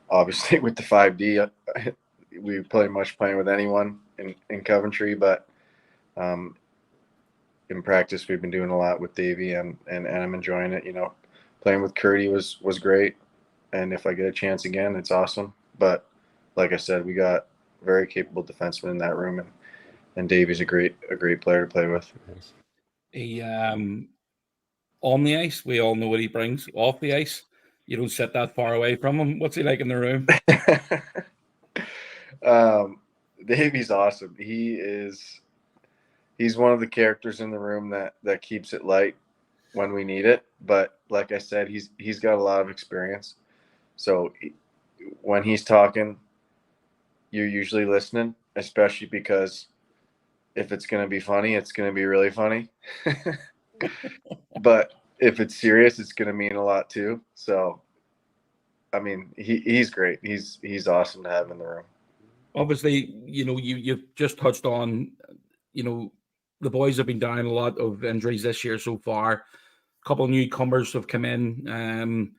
Obviously, with the 5D, we play much playing with anyone in Coventry, but in practice, we've been doing a lot with Davy, and I'm enjoying it. Playing with Curdy was great, and if I get a chance again, it's awesome. But like I said, we got very capable defensemen in that room, and Davy's a great player to play with. He on the ice, we all know what he brings. Off the ice, you don't sit that far away from him. What's he like in the room? Davy's awesome. He's one of the characters in the room that keeps it light when we need it. But like I said, he's got a lot of experience. So when he's talking, you're usually listening, especially because if it's going to be funny, it's going to be really funny. But if it's serious, it's going to mean a lot too. So, I mean, he's great. He's awesome to have in the room. Obviously, you've just touched on, the boys have been down a lot of injuries this year so far. A couple of newcomers have come in.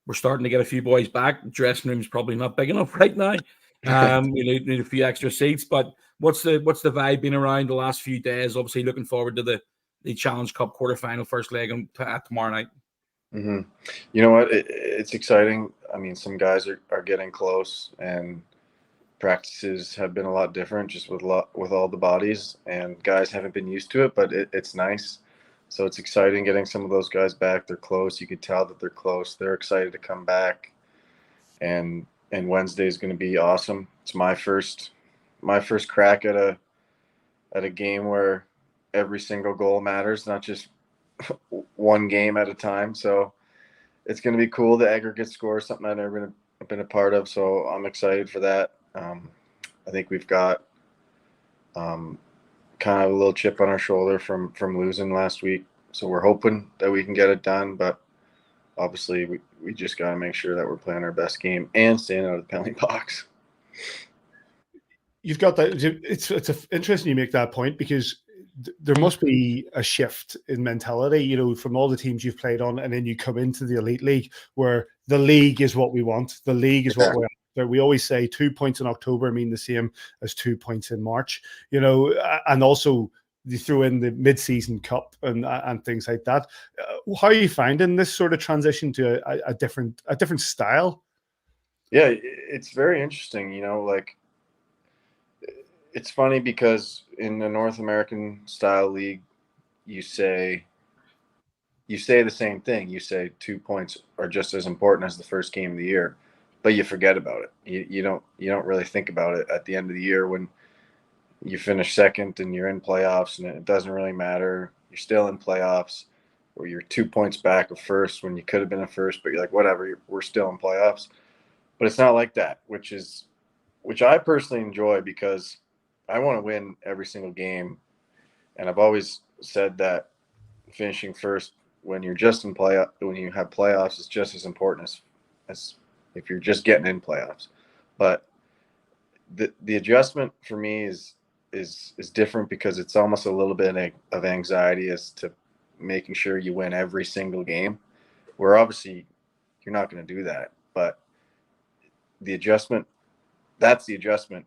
We're starting to get a few boys back. The dressing room's probably not big enough right now. You need a few extra seats. But what's the vibe been around the last few days? Obviously, looking forward to the Challenge Cup quarterfinal first leg tomorrow night. Mm-hmm. You know what? It's exciting. I mean, some guys are getting close, and practices have been a lot different just with all the bodies, and guys haven't been used to it, but it's nice. So it's exciting getting some of those guys back. They're close. You could tell that they're close. They're excited to come back, and Wednesday is going to be awesome. It's my first crack at a game where every single goal matters, not just one game at a time. So it's going to be cool. The aggregate score is something I've never been a part of, so I'm excited for that. I think we've got kind of a little chip on our shoulder from losing last week. So we're hoping that we can get it done, but obviously we just got to make sure that we're playing our best game and staying out of the penalty box. You've got that. It's interesting you make that point, because there must be a shift in mentality, you know, from all the teams you've played on, and then you come into the Elite League, where the league is what we want. The league is what we're after. We always say 2 points in October mean the same as 2 points in March, you know, and also you throw in the mid-season cup and things like that. How are you finding this sort of transition to a different style? Yeah, it's very interesting, you know, like, it's funny because in the North American style league, you say the same thing. You say 2 points are just as important as the first game of the year, but you forget about it. You don't really think about it at the end of the year when you finish second and you're in playoffs, and it doesn't really matter. You're still in playoffs, or you're 2 points back of first when you could have been a first, but you're like, whatever, we're still in playoffs. But it's not like that, which I personally enjoy, because I want to win every single game. And I've always said that finishing first when you're just in when you have playoffs is just as important as if you're just getting in playoffs. But the adjustment for me is different, because it's almost a little bit of anxiety as to making sure you win every single game, where obviously you're not going to do that. But the adjustment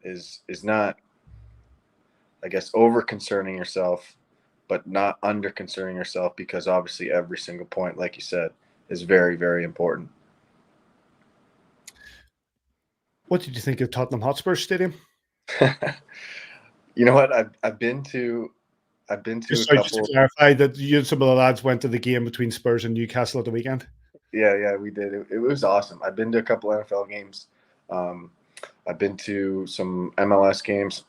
is not, I guess, over concerning yourself, but not under concerning yourself, because obviously every single point, like you said, is very, very important. What did you think of Tottenham Hotspur Stadium? You know what? I've been to Just a couple. to clarify that you and some of the lads went to the game between Spurs and Newcastle at the weekend. Yeah, we did. It was awesome. I've been to a couple NFL games. I've been to some MLS games,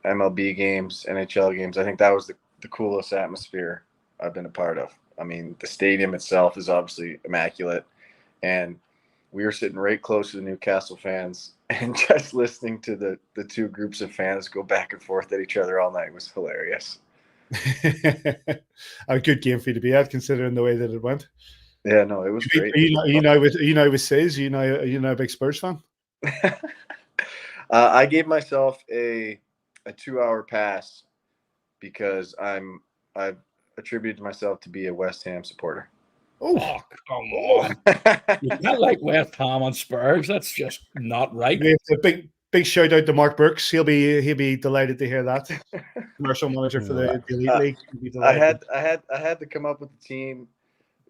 MLB games, NHL games. I think that was the coolest atmosphere I've been a part of. I mean, the stadium itself is obviously immaculate, and we were sitting right close to the Newcastle fans, and just listening to the two groups of fans go back and forth at each other all night was hilarious. A good game for you to be at, considering the way that it went. Yeah, no, it was great. Are you now with Says? Are you now a big Spurs fan? I gave myself a 2-hour pass, because I've attributed myself to be a West Ham supporter. Oh, come on. You can't like West Ham on Spurs. That's just not right. A big shout out to Mark Burks. He'll be delighted to hear that. Commercial manager for the Elite League. I had to come up with the team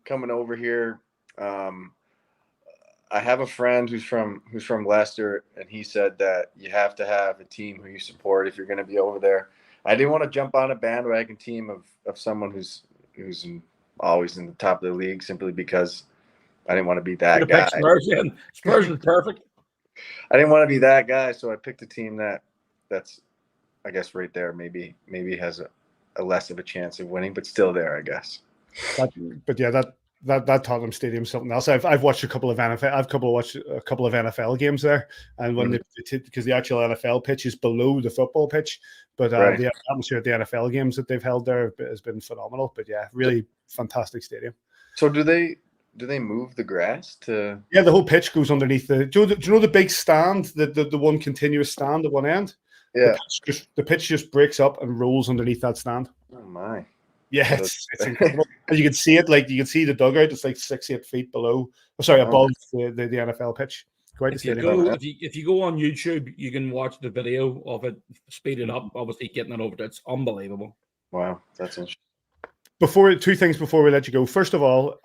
coming over here. I have a friend who's from Leicester, and he said that you have to have a team who you support if you're going to be over there. I didn't want to jump on a bandwagon team of someone who's always in the top of the league, simply because I didn't want to be that guy. Spurs is perfect. I didn't want to be that guy, so I picked a team that's, I guess, right there. Maybe has a less of a chance of winning, but still there, I guess. But yeah, that Tottenham Stadium is something else. I've watched a couple of NFL games there, and when because the actual NFL pitch is below the football pitch, but the atmosphere at the NFL games that they've held there has been phenomenal. But yeah, really fantastic stadium. So do they move the grass to? Yeah, the whole pitch goes underneath the. Do you know the big stand, the one continuous stand at one end? Yeah, the pitch just breaks up and rolls underneath that stand. Oh my! Yeah, it's incredible. And you can see it, like you can see the dugout. It's like 6-8 feet below. Above the NFL pitch. Quite if you go on YouTube, you can watch the video of it speeded up. Obviously, getting it over. It's unbelievable. Wow, that's interesting. Two things before we let you go. First of all,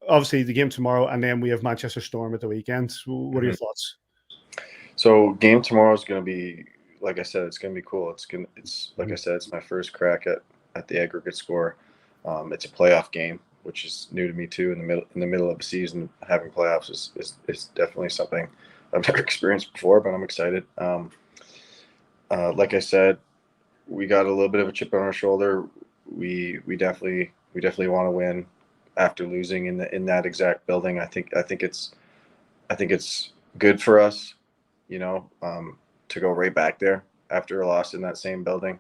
obviously the game tomorrow, and then we have Manchester Storm at the weekend. What are your thoughts? So game tomorrow is going to be, like I said, it's going to be cool. It's like I said, it's my first crack at the aggregate score. It's a playoff game, which is new to me too. In the middle of the season, having playoffs is definitely something I've never experienced before, but I'm excited. Like I said, we got a little bit of a chip on our shoulder. We definitely want to win after losing in that exact building. I think it's good for us, to go right back there. after a loss in that same building,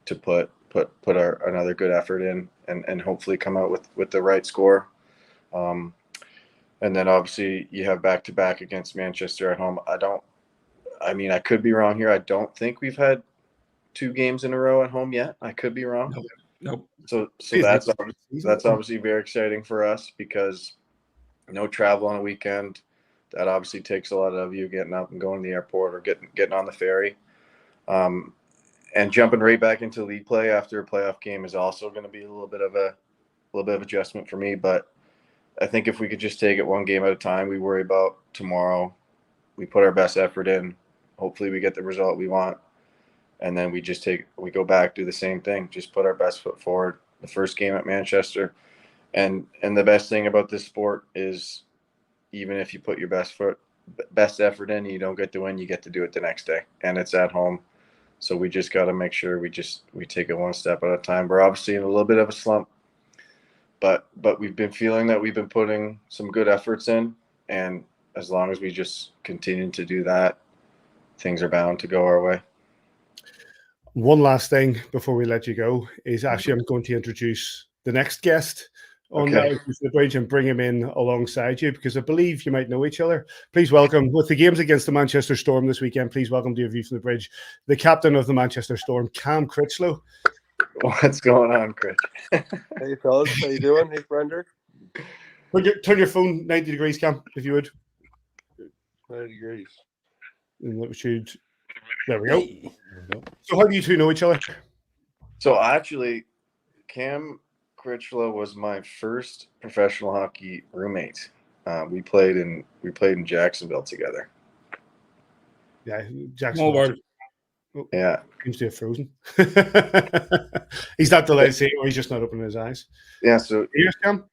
to put another good effort in and hopefully come out with the right score. And then obviously you have back-to-back against Manchester at home. I could be wrong here. I don't think we've had 2 games in a row at home yet. I could be wrong. Nope. So that's obviously very exciting for us, because no travel on a weekend. That obviously takes a lot of you getting up and going to the airport or getting on the ferry. And jumping right back into league play after a playoff game is also going to be a little bit of adjustment for me. But I think if we could just take it one game at a time, we worry about tomorrow. We put our best effort in. Hopefully we get the result we want. And then we go back, do the same thing. Just put our best foot forward. The first game at Manchester. And the best thing about this sport is, even if you put your best effort in and you don't get to win, you get to do it the next day. And it's at home. So we just got to make sure we take it one step at a time. We're obviously in a little bit of a slump, but we've been feeling that we've been putting some good efforts in, and as long as we just continue to do that, things are bound to go our way. One last thing before we let you go is actually I'm going to introduce the next guest on the bridge and bring him in alongside you, because I believe you might know each other. Please welcome, with the games against the Manchester Storm this weekend, please welcome to a view from the bridge, the captain of the Manchester Storm, Cam Critchlow. What's going on, Chris? Hey, fellas. How you doing? Hey, Brender. Turn your phone 90 degrees, Cam, if you would. 90 degrees. And that should... There we go. So how do you two know each other? So actually, Cam Critchlow was my first professional hockey roommate. We played in Jacksonville together. Yeah, Jacksonville. Oh, yeah, seems to have frozen. He's not delayed to see, or he's just not opening his eyes. Yeah. So here's Cam.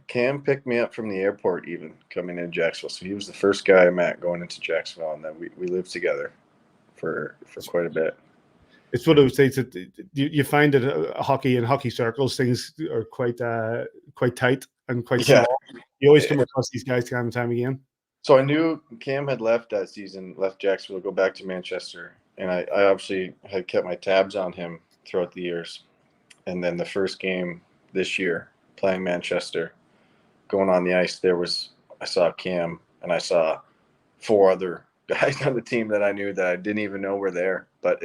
Cam picked me up from the airport, even coming in Jacksonville. So he was the first guy I met going into Jacksonville, and then we lived together for quite a bit. It's what I would say. You find that hockey in hockey circles, things are quite tight and quite small. You always come across these guys time and time again. So I knew Cam had left that season, left Jacksonville to go back to Manchester, and I obviously had kept my tabs on him throughout the years. And then the first game this year, playing Manchester, going on the ice, I saw Cam and I saw 4 other guys on the team that I knew that I didn't even know were there. But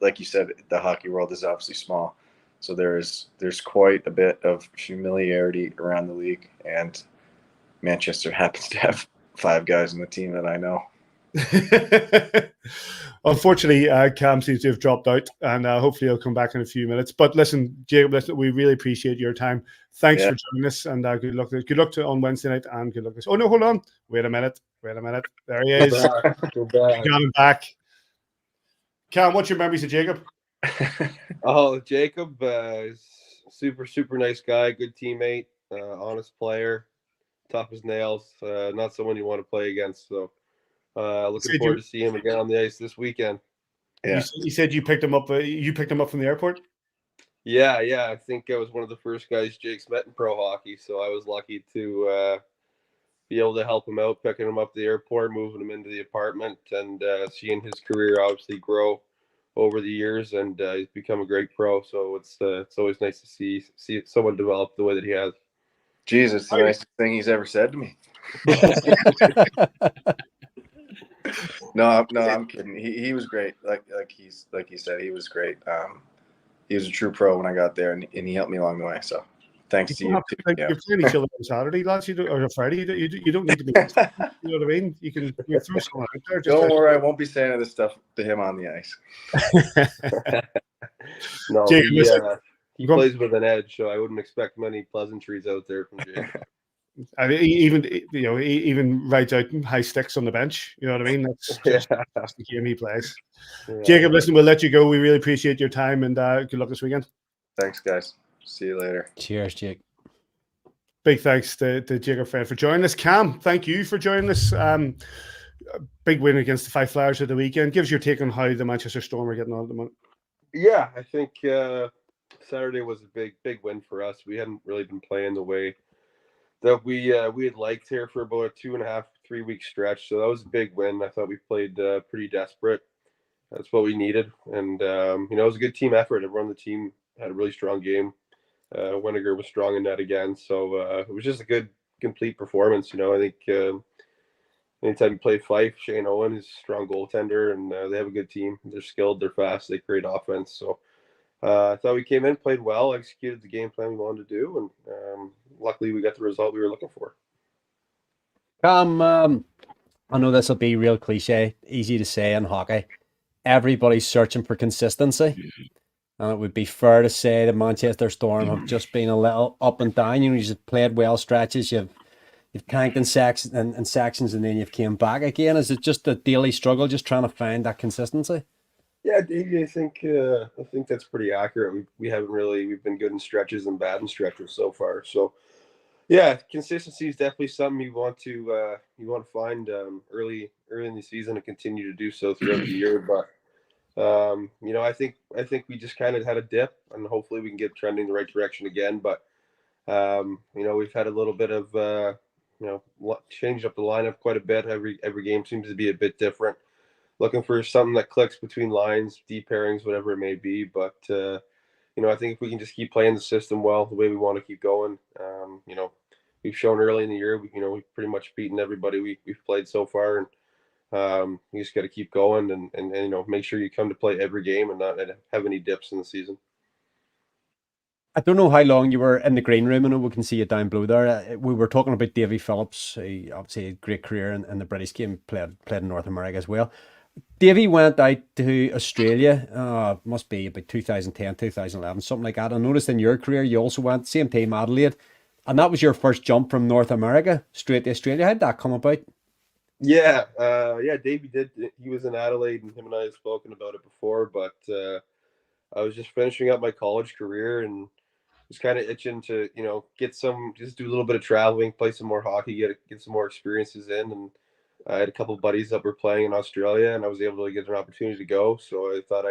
like you said, the hockey world is obviously small, so there's quite a bit of familiarity around the league, and Manchester happens to have 5 guys on the team that I know. Unfortunately, Cam seems to have dropped out, and hopefully he'll come back in a few minutes. But listen, Jacob, we really appreciate your time. Thanks for joining us, and good luck. Good luck on Wednesday night, and good luck. Oh no, hold on. Wait a minute. There he is. Got him back. Cam, what's your memories of Jacob? Oh, Jacob is super nice guy, good teammate, honest player, tough as nails. Not someone you want to play against. So looking forward to seeing him again on the ice this weekend. Yeah, you said you picked him up. You picked him up from the airport. Yeah. I think I was one of the first guys Jake's met in pro hockey, so I was lucky to be able to help him out, picking him up at the airport, moving him into the apartment, and seeing his career obviously grow over the years, and he's become a great pro. So it's always nice to see someone develop the way that he has. Jesus, the nicest thing he's ever said to me. No, I'm kidding. He was great. Like he said, he was great. He was a true pro when I got there, and he helped me along the way. So thanks to you. You're playing each other on Saturday, lads. Or Friday. You don't need to be. You know what I mean? You can throw someone out there. Don't worry, I won't be saying this stuff to him on the ice. No, he plays with an edge, so I wouldn't expect many pleasantries out there from Jake. And even writes out high sticks on the bench. You know what I mean? That's the game he plays. Yeah. Jacob, listen, we'll let you go. We really appreciate your time, and good luck this weekend. Thanks, guys. See you later. Cheers, Jake. Big thanks to Jacob Fred for joining us. Cam, thank you for joining us. Big win against the Five Flyers at the weekend. Gives your take on how the Manchester Storm are getting on at the moment. Yeah, I think Saturday was a big win for us. We hadn't really been playing the way that we had liked here for about 2.5, 3-week stretch, so that was a big win. I thought we played pretty desperate. That's what we needed, and it was a good team effort. Everyone on the team had a really strong game. Winiger was strong in that again, so it was just a good, complete performance. I think anytime you play Fife, Shane Owen is a strong goaltender, and they have a good team. They're skilled, they're fast, they create offense. So I thought we came in, played well, executed the game plan we wanted to do, and luckily we got the result we were looking for. I know this will be real cliche, easy to say in hockey. Everybody's searching for consistency. And it would be fair to say that Manchester Storm have just been a little up and down. You've played well stretches, you've tanked in sections, and then you've came back again. Is it just a daily struggle, just trying to find that consistency? Yeah, Davey, I think that's pretty accurate. We've been good in stretches and bad in stretches so far. So yeah, consistency is definitely something you want to find early in the season and continue to do so throughout the year. But I think we just kind of had a dip, and hopefully we can get trending the right direction again. But we've had a little bit of changed up the lineup quite a bit. Every game seems to be a bit different. Looking for something that clicks between lines, deep pairings, whatever it may be. But I think if we can just keep playing the system well, the way we want to keep going, we've shown early in the year, we've pretty much beaten everybody we've played so far, and you just got to keep going and make sure you come to play every game and not have any dips in the season. I don't know how long you were in the green room. I know we can see you down below there. We were talking about Davy Phillips. He obviously had a great career in the British game, played in North America as well. Davy went out to Australia, must be about 2010, 2011, something like that. I noticed in your career you also went, same team, Adelaide, and that was your first jump from North America straight to Australia. How did that come about? Yeah, Davey did. He was in Adelaide, and him and I have spoken about it before, but I was just finishing up my college career and was kind of itching to, just do a little bit of traveling, play some more hockey, get some more experiences in. And I had a couple of buddies that were playing in Australia, and I was able to get an opportunity to go. So I thought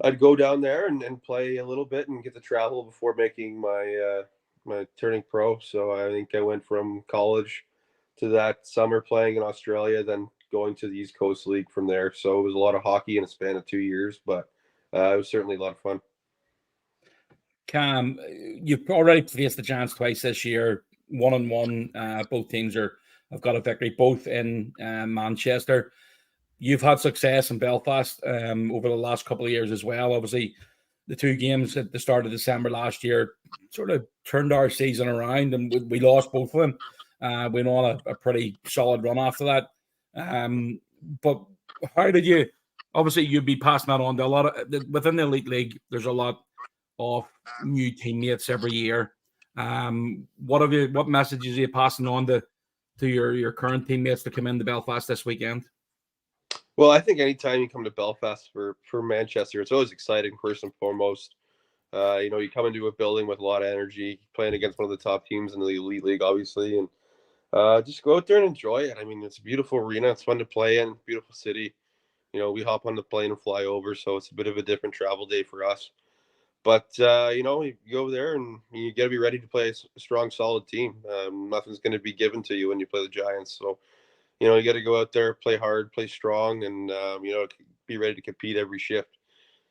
I'd go down there and play a little bit and get to travel before making my turning pro. So I think I went from college to that summer playing in Australia, then going to the East Coast League from there. So it was a lot of hockey in a span of 2 years, but it was certainly a lot of fun. Cam, you've already faced the Giants twice this year, 1-1. Both teams have got a victory, both in Manchester. You've had success in Belfast over the last couple of years as well. Obviously, the two games at the start of December last year sort of turned our season around, and we lost both of them. We went on a pretty solid run after that. But how did you? Obviously, you'd be passing that on to a lot of within the Elite League. There's a lot of new teammates every year. What messages are you passing on to your current teammates to come into Belfast this weekend? Well, I think anytime you come to Belfast for Manchester, it's always exciting first and foremost. You come into a building with a lot of energy, playing against one of the top teams in the Elite League, obviously, and just go out there and enjoy it. I mean, it's a beautiful arena. It's fun to play in, beautiful city. We hop on the plane and fly over, so it's a bit of a different travel day for us. But, you go there and you got to be ready to play a strong, solid team. Nothing's going to be given to you when you play the Giants. So, you got to go out there, play hard, play strong, and, be ready to compete every shift.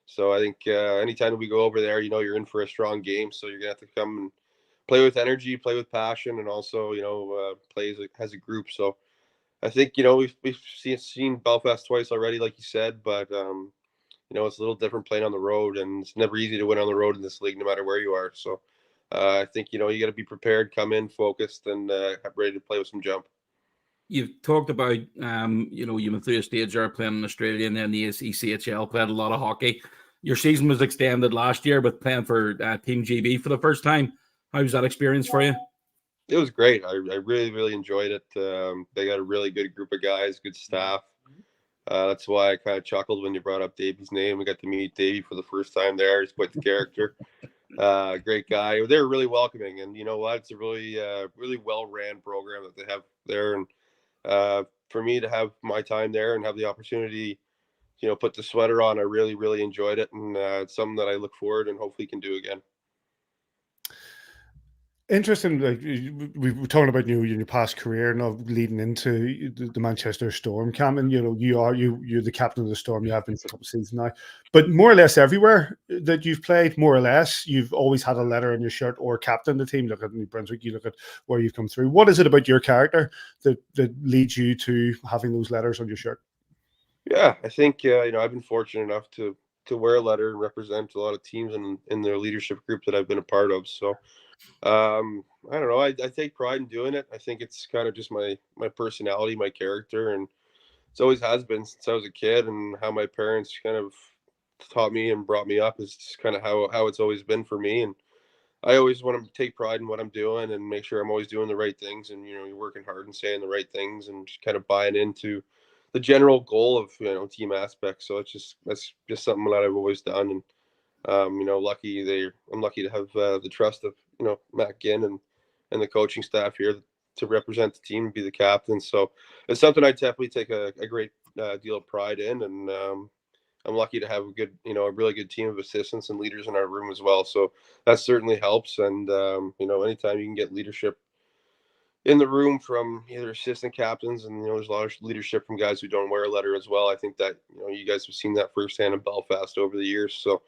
So I think anytime we go over there, you're in for a strong game. So you're going to have to come and play with energy, play with passion, and also, play as a group. So I think, we've seen Belfast twice already, like you said, but it's a little different playing on the road, and it's never easy to win on the road in this league, no matter where you are. So I think, you got to be prepared, come in focused, and ready to play with some jump. You've talked about, you went through a stage there playing in Australia and then the ECHL, played a lot of hockey. Your season was extended last year with playing for Team GB for the first time. How was that experience for you? It was great. I really, really enjoyed it. They got a really good group of guys, good staff. That's why I kind of chuckled when you brought up Davy's name. We got to meet Davy for the first time there. He's quite the character. Great guy. They were really welcoming, and it's a really, really well-ran program that they have there. And for me to have my time there and have the opportunity, put the sweater on, I really, really enjoyed it, and it's something that I look forward and hopefully can do again. Interesting. Like we were talking about you in your past career, now leading into the Manchester Storm, Cameron. You know, you're the captain of the Storm. You have been for a couple of seasons now, but more or less everywhere that you've played, more or less, you've always had a letter on your shirt or captain the team. Look at New Brunswick. You look at where you've come through. What is it about your character that leads you to having those letters on your shirt? Yeah, I think I've been fortunate enough to wear a letter and represent a lot of teams in their leadership group that I've been a part of. So I don't know. I take pride in doing it. I think it's kind of just my personality, my character, and it's always has been since I was a kid. And how my parents kind of taught me and brought me up is just kind of how it's always been for me. And I always want to take pride in what I'm doing and make sure I'm always doing the right things. And you're working hard and saying the right things and just kind of buying into the general goal of team aspects. So that's just something that I've always done. And I'm lucky to have the trust of Matt Ginn and the coaching staff here to represent the team and be the captain. So it's something I definitely take a great deal of pride in, and I'm lucky to have a really good team of assistants and leaders in our room as well. So that certainly helps. And anytime you can get leadership in the room from either assistant captains, and there's a lot of leadership from guys who don't wear a letter as well. I think that you guys have seen that firsthand in Belfast over the years. So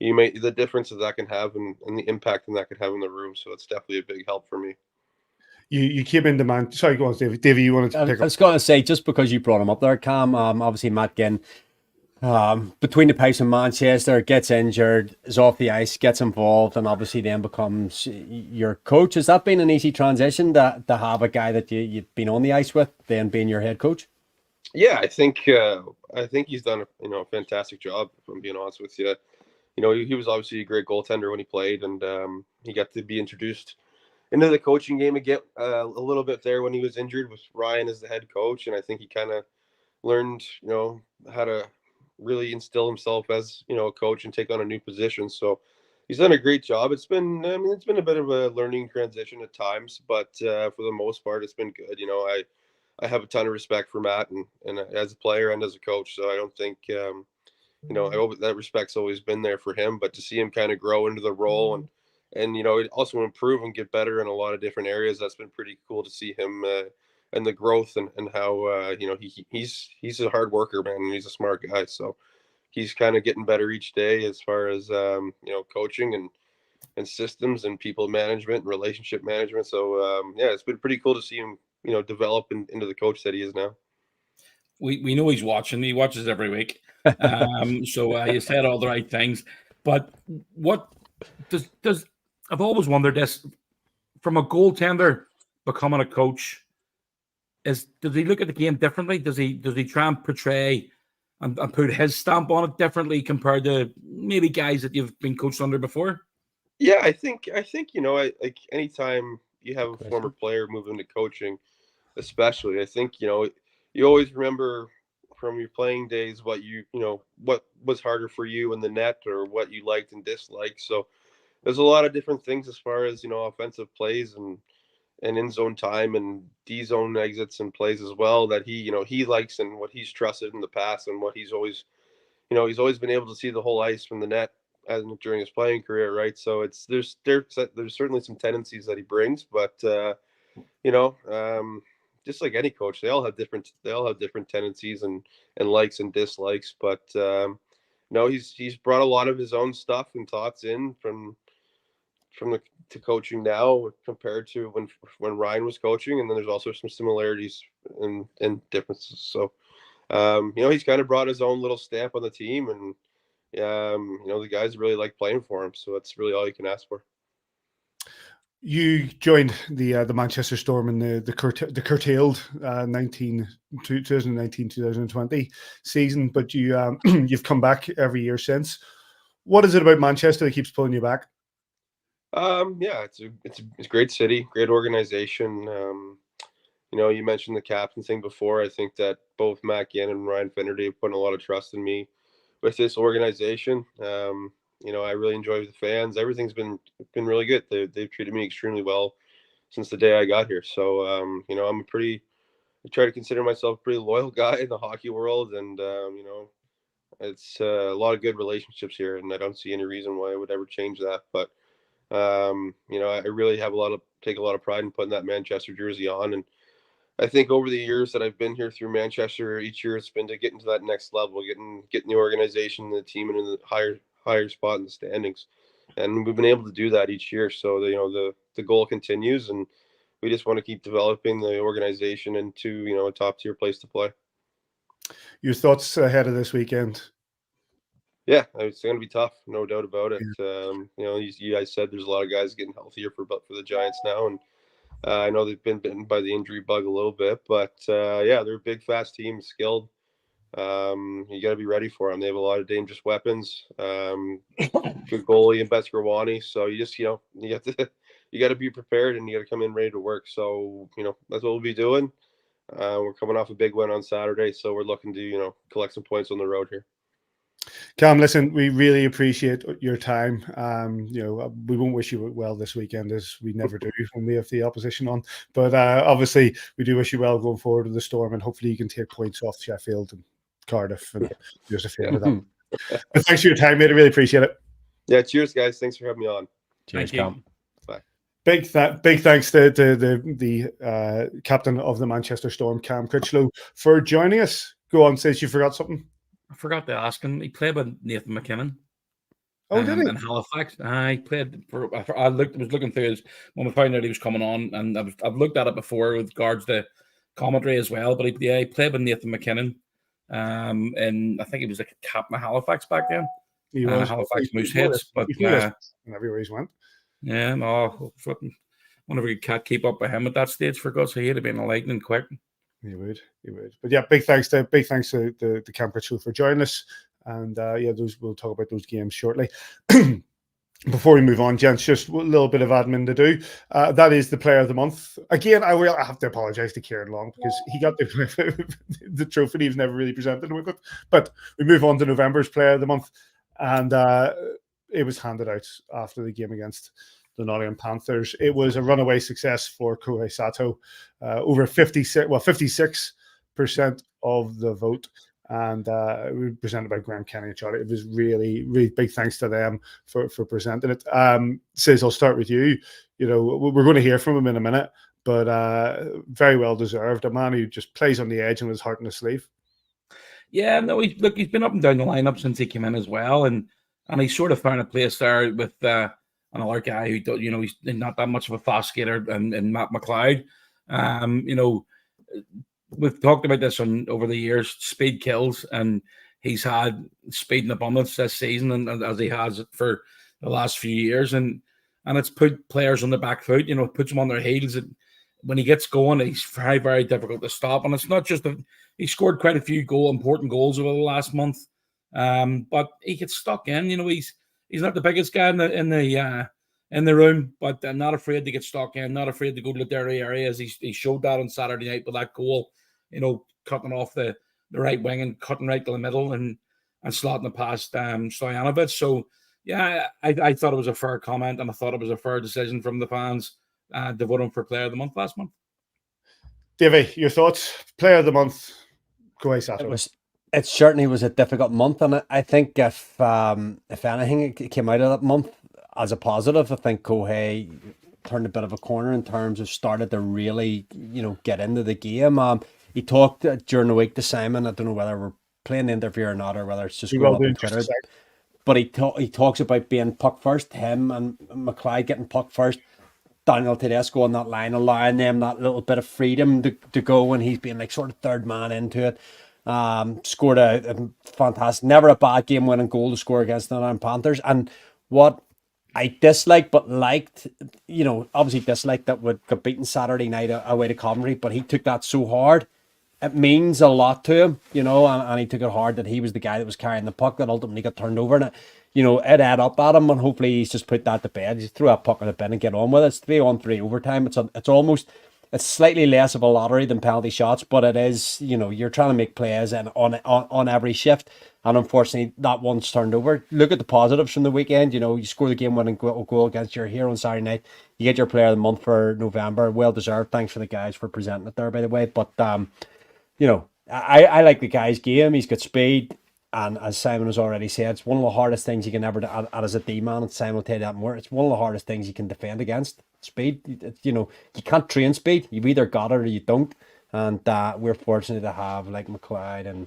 the difference that can have and the impact that can have in the room. So it's definitely a big help for me. You came into Sorry, go on, David. Davey, you wanted to pick up? I was going to say, just because you brought him up there, Cam, obviously Matt Ginn, between the pipes in Manchester, gets injured, is off the ice, gets involved, and obviously then becomes your coach. Has that been an easy transition to have a guy that you've been on the ice with, then being your head coach? Yeah, I think he's done a fantastic job, if I'm being honest with you. He was obviously a great goaltender when he played, and he got to be introduced into the coaching game again a little bit there when he was injured with Ryan as the head coach. And I think he kind of learned, how to really instill himself as, a coach and take on a new position. So he's done a great job. It's been a bit of a learning transition at times, but for the most part, it's been good. I have a ton of respect for Matt and as a player and as a coach. So I don't think, that respect's always been there for him, but to see him kind of grow into the role and also improve and get better in a lot of different areas, that's been pretty cool to see him and the growth and how he's a hard worker, man, and he's a smart guy. So he's kind of getting better each day as far as coaching and systems and people management and relationship management. So it's been pretty cool to see him develop into the coach that he is now. We know he's watching. He watches every week. So you said all the right things. But what does I've always wondered this, from a goaltender becoming a coach, does he look at the game differently? Does he try and portray and put his stamp on it differently compared to maybe guys that you've been coached under before? Yeah, I think like anytime you have a former player move into coaching, especially, I think you always remember from your playing days what what was harder for you in the net or what you liked and disliked. So there's a lot of different things as far as offensive plays and in zone time and D zone exits and plays as well that he likes and what he's trusted in the past and what he's always been able to see the whole ice from the net during his playing career, right? So there's certainly some tendencies that he brings, but just like any coach, they all have different tendencies and likes and dislikes. But he's brought a lot of his own stuff and thoughts in to coaching now compared to when Ryan was coaching, and then there's also some similarities and differences. So he's kind of brought his own little stamp on the team, and the guys really like playing for him. So that's really all you can ask for. You joined the Manchester Storm in the curtailed 2019-2020 season, but you've come back every year since. What is it about Manchester that keeps pulling you back? It's a great city, great organization. You mentioned the captain thing before. I think that both Matt Ginn and Ryan Finnerty have put a lot of trust in me with this organization. I really enjoy the fans. Everything's been really good. They've treated me extremely well since the day I got here. So, I try to consider myself a pretty loyal guy in the hockey world, and it's a lot of good relationships here, and I don't see any reason why I would ever change that. But I really take a lot of pride in putting that Manchester jersey on, and I think over the years that I've been here through Manchester, each year it's been to get into that next level, getting the organization, the team, and in the higher spot in the standings, and we've been able to do that each year. So the goal continues, and we just want to keep developing the organization into a top tier place to play. Your thoughts ahead of this weekend? Yeah, it's going to be tough, no doubt about it. You guys said there's a lot of guys getting healthier for the Giants now, and I know they've been bitten by the injury bug a little bit, but they're a big, fast team, skilled. You got to be ready for them. They have a lot of dangerous weapons. Good goalie in Beskarwani. So you got to be prepared, and you got to come in ready to work. So that's what we'll be doing. We're coming off a big win on Saturday, so we're looking to collect some points on the road here. Cam, listen, we really appreciate your time. We won't wish you well this weekend, as we never do when we have the opposition on. But obviously, we do wish you well going forward with the Storm, and hopefully you can take points off Sheffield and Cardiff and do us a favour with that. But thanks for your time, mate. I really appreciate it. Yeah, cheers, guys. Thanks for having me on. Cheers, Cam. Bye. Big thanks to the captain of the Manchester Storm, Cam Critchlow, for joining us. Go on, says you forgot something. I forgot to ask him. He played with Nathan McKinnon. Oh, did he? In Halifax. I played for. I was looking through his when we found out he was coming on, and I've looked at it before with regards to commentary as well. But he played with Nathan McKinnon, and I think he was like a captain of Halifax back then. He was Halifax Mooseheads, but everywhere he's went. Yeah, no, whenever you can't keep up with him at that stage, for God's sake, he'd have been a lightning quick. He would. But yeah, big thanks to the Cam Critchlow for joining us. And we'll talk about those games shortly. Before we move on, gents, just a little bit of admin to do. That is the Player of the Month. Again, I have to apologise to Kieran Long because he got the trophy. He was never really presented with it. But we move on to November's Player of the Month, and it was handed out after the game against the Nottingham Panthers. It was a runaway success for Kohei Sato, over 56% of the vote, and we were presented by Graham Kenny and Charlie. It was really, really big thanks to them for presenting it. Says, I'll start with you. We're going to hear from him in a minute, but very well deserved. A man who just plays on the edge and his heart in his sleeve. Yeah, no, he's been up and down the lineup since he came in as well, and he's sort of found a place there with another guy who, he's not that much of a fast skater, and Matt McLeod. We've talked about this over the years. Speed kills, and he's had speed in abundance this season, and as he has for the last few years, and it's put players on the back foot. It puts them on their heels. And when he gets going, he's very, very difficult to stop. And it's not just he scored quite a few important goals over the last month, but he gets stuck in. He's not the biggest guy in the room, but not afraid to get stuck in, not afraid to go to the dirty areas. He showed that on Saturday night with that goal, cutting off the right wing and cutting right to the middle and slotting it past Stojanovic. So, yeah, I thought it was a fair comment, and I thought it was a fair decision from the fans to vote him for Player of the Month last month. Davey, your thoughts? Player of the Month, Kohei Sato. It certainly was a difficult month, and I think if anything came out of that month as a positive, I think Kohei turned a bit of a corner in terms of started to really, get into the game. He talked during the week to Simon. I don't know whether we're playing the interview or not, or whether it's just going up on Twitter. But he talks about being puck first, him and McLeod getting puck first, Daniel Tedesco on that line, allowing them that little bit of freedom to go, and he's being like sort of third man into it. Scored a fantastic, never a bad game-winning goal to score against the Nottingham Panthers. And what I disliked, but liked, obviously disliked that we got beaten Saturday night away to Coventry, but he took that so hard. It means a lot to him, and he took it hard that he was the guy that was carrying the puck that ultimately got turned over, and it add up at him, and hopefully he's just put that to bed. He's threw a puck in the bin and get on with it. It's 3-on-3 overtime. It's slightly less of a lottery than penalty shots, but it is, you're trying to make plays and on every shift, and unfortunately that one's turned over. Look at the positives from the weekend. You score the game-winning goal against your hero on Saturday night. You get your Player of the Month for November. Well deserved. Thanks for the guys for presenting it there, by the way. But I like the guy's game. He's got speed. And as Simon has already said, it's one of the hardest things you can ever do. And as a D-man, and Simon will tell you that more, it's one of the hardest things you can defend against. Speed, you can't train speed. You've either got it or you don't. And we're fortunate to have like McLeod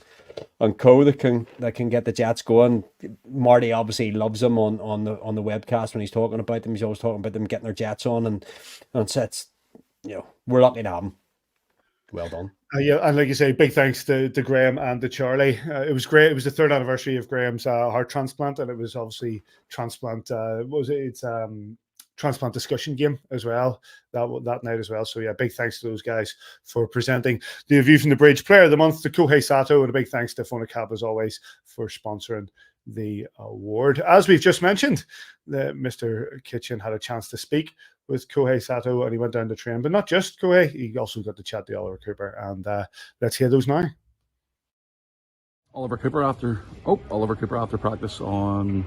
and co that can get the Jets going. Marty obviously loves them on the webcast when he's talking about them. He's always talking about them getting their Jets on, and it's we're lucky to have them. Well done. Yeah, and like you say, big thanks to Graham and to Charlie. It was great. It was the 3rd anniversary of Graham's heart transplant, and it was obviously transplant. What was it? It's transplant discussion game as well that night as well. So yeah, big thanks to those guys for presenting the View from the Bridge Player of the Month to Kohei Sato, and a big thanks to Phonacab as always for sponsoring the award. As we've just mentioned, Mr. Kitchen had a chance to speak with Kohei Sato, and he went down the train, but not just Kohei, he also got to chat to Oliver Cooper, and let's hear those now. Oliver Cooper after practice on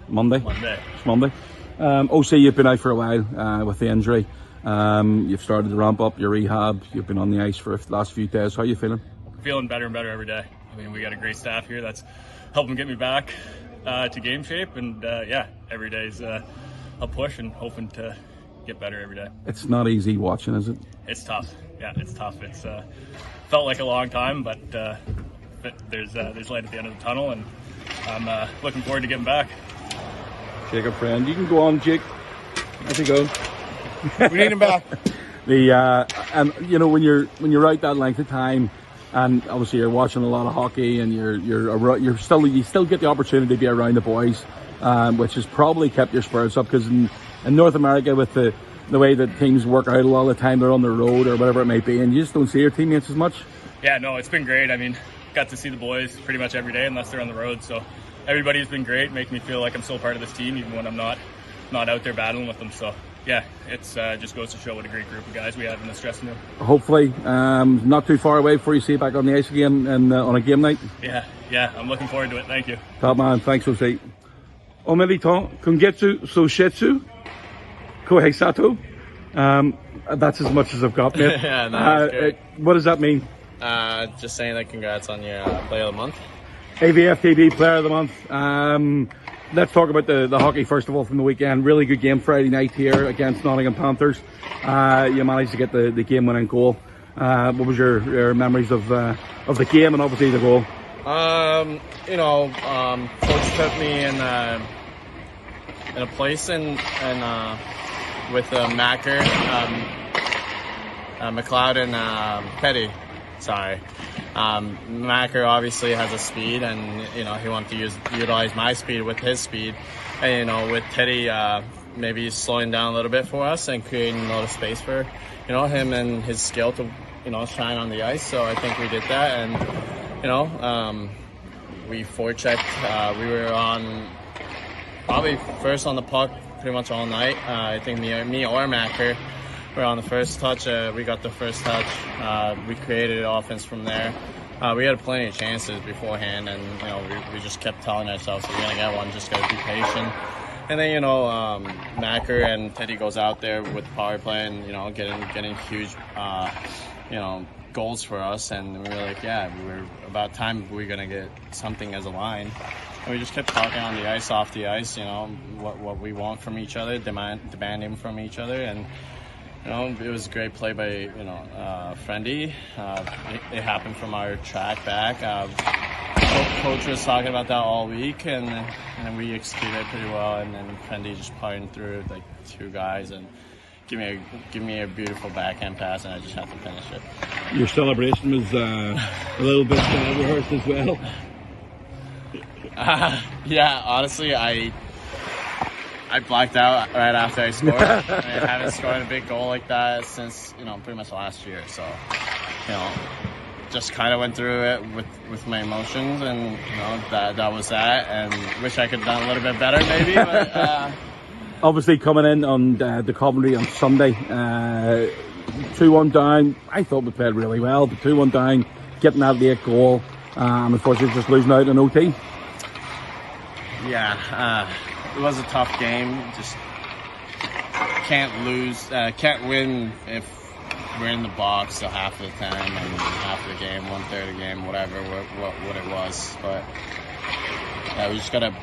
Monday. It's Monday. OC, you've been out for a while with the injury. You've started to ramp up your rehab. You've been on the ice for the last few days. How are you feeling? Feeling better and better every day. I mean, we got a great staff here that's helping get me back to game shape, and every day's a push and hoping to get better every day. It's not easy watching, is it? It's tough. Yeah, it's tough. It's felt like a long time, but there's light at the end of the tunnel, and I'm looking forward to getting back. Jacob Friend, you can go on, Jake. How's it going? We need him back. And when you're out that length of time, and obviously you're watching a lot of hockey, and you still get the opportunity to be around the boys, which has probably kept your spirits up, because in North America, with the way that teams work out a lot of the time, they're on the road or whatever it may be, and you just don't see your teammates as much. Yeah, no, it's been great. I mean, got to see the boys pretty much every day unless they're on the road, so everybody's been great, making me feel like I'm still part of this team even when I'm not out there battling with them. So yeah, it's just goes to show what a great group of guys we have in this dressing room. Hopefully not too far away before you see you back on the ice again and on a game night. Yeah, I'm looking forward to it. Thank you. Top man, thanks Jose. Omeliton Kungetsu Soshetsu Kohei Sato. That's as much as I've got, mate. Yeah, no, great. What does that mean? Just saying that congrats on your Player of the Month. AVFTB Player of the Month. Let's talk about the hockey first of all from the weekend. Really good game Friday night here against Nottingham Panthers. You managed to get the game-winning goal. What was your memories of the game and obviously the goal? Coach put me in a place with Macker, McLeod, and Petty. Sorry. Macker obviously has a speed, and he wanted to utilize my speed with his speed, and with Teddy maybe slowing down a little bit for us and creating a lot of space for him and his skill to shine on the ice. So I think we did that, and we forechecked. We were on probably first on the puck pretty much all night. I think me or Macker. We're on the first touch. We got the first touch. We created an offense from there. We had plenty of chances beforehand, and we just kept telling ourselves we're gonna get one. Just gotta be patient. And then Macker and Teddy goes out there with the power play and getting huge goals for us. And we were like, we were about time we were gonna get something as a line. And we just kept talking on the ice, off the ice. What we want from each other, demanding from each other, and. It was a great play by, Friendy. It happened from our track back. Coach was talking about that all week, and we executed it pretty well. And then Friendy just parting through like two guys and give me a beautiful backhand pass, and I just had to finish it. Your celebration was a little bit rehearsed as well. Yeah, honestly, I blacked out right after I scored. I haven't scored a big goal like that since, pretty much last year. So, just kind of went through it with my emotions, and, that was that. And wish I could have done a little bit better maybe. But, obviously coming in on the Coventry on Sunday, 2-1 down. I thought we played really well, but 2-1 down, getting that late goal, and unfortunately just losing out in OT. Yeah, it was a tough game. Just can't win if we're in the box till half of the time and half of the game, 1/3 of the game, whatever what it was. But yeah, we just gotta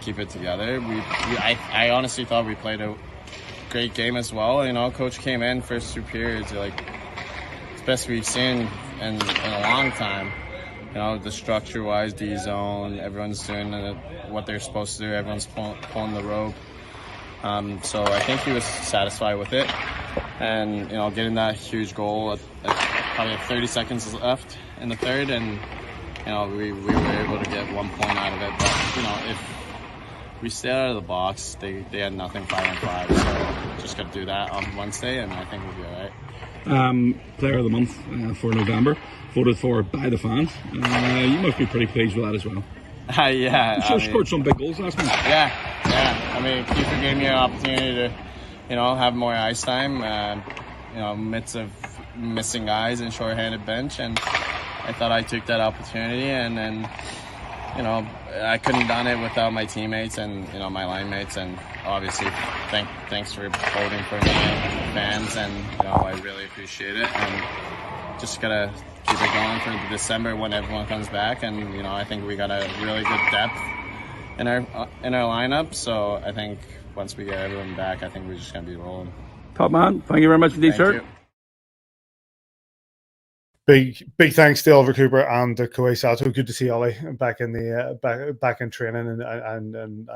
keep it together. I honestly thought we played a great game as well. Coach came in first 2 periods, it's best we've seen in a long time. The structure-wise, D-zone, everyone's doing what they're supposed to do. Everyone's pulling the rope. So I think he was satisfied with it. And, getting that huge goal at probably 30 seconds left in the third. And, we were able to get 1 point out of it. But, if we stay out of the box, they had nothing 5-5. So just got to do that on Wednesday, and I think we'll be all right. Player of the month for November, voted for by the fans. You must be pretty pleased with that as well. Yeah. You scored some big goals last night. Yeah. I mean, Kiefer gave me an opportunity to, have more ice time. Midst of missing guys and short-handed bench, and I thought I took that opportunity, and then, I couldn't have done it without my teammates and, my line mates, and obviously thanks for voting for me and fans, and, I really appreciate it, and just gotta keep it going for December when everyone comes back, and, I think we got a really good depth in our lineup, so I think once we get everyone back, I think we're just gonna be rolling. Top man, thank you very much indeed, sir. Big thanks to Oliver Cooper and Koei Sato. Good to see Ollie back in the back in training and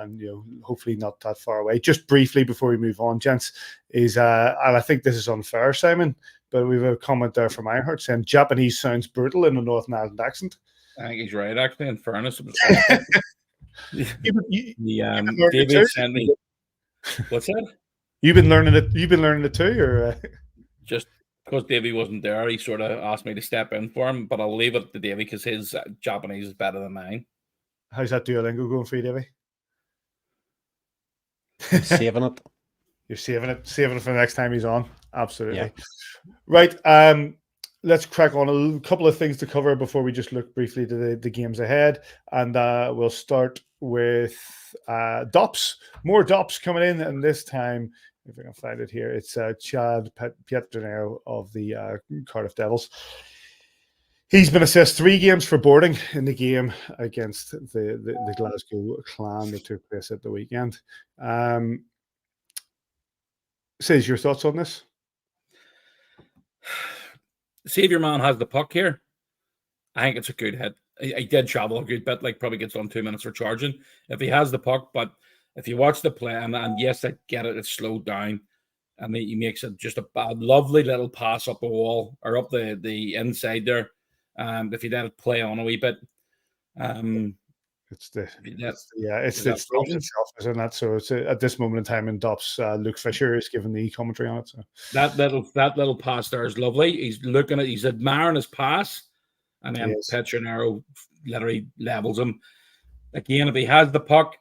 hopefully not that far away. Just briefly before we move on, gents, is and I think this is unfair, Simon, but we have a comment there from Ironheart saying Japanese sounds brutal in a Northern Ireland accent. I think he's right. Actually, in fairness, it was David sent me. What's that? You've been learning it. You've been learning it too, or just. Because Davey wasn't there, he sort of asked me to step in for him, but I'll leave it to Davey because his Japanese is better than mine. How's that Duolingo going for you, Davey? Saving it. You're saving it for the next time he's on. Absolutely. Yeah. Right. Let's crack on. A couple of things to cover before we just look briefly to the games ahead. And we'll start with DOPS. More DOPS coming in, and this time, if I can find it here, it's Chad Pietronero of the Cardiff Devils. He's been assessed 3 games for boarding in the game against the Glasgow Clan that took place at the weekend. Says your thoughts on this? See if your man has the puck here. I think it's a good hit. He did travel a good bit, probably gets on 2 minutes for charging if he has the puck, but if you watch the play, and yes, I get it, it's slowed down. I mean, he makes it just a lovely little pass up the wall or up the inside there. If you let it play on a wee bit, it's itself, isn't that? So it's at this moment in time in DOPS, Luke Fisher is giving the commentary on it. So that little pass there is lovely. He's admiring his pass, and then Petronero literally levels him. Again, if he has the puck,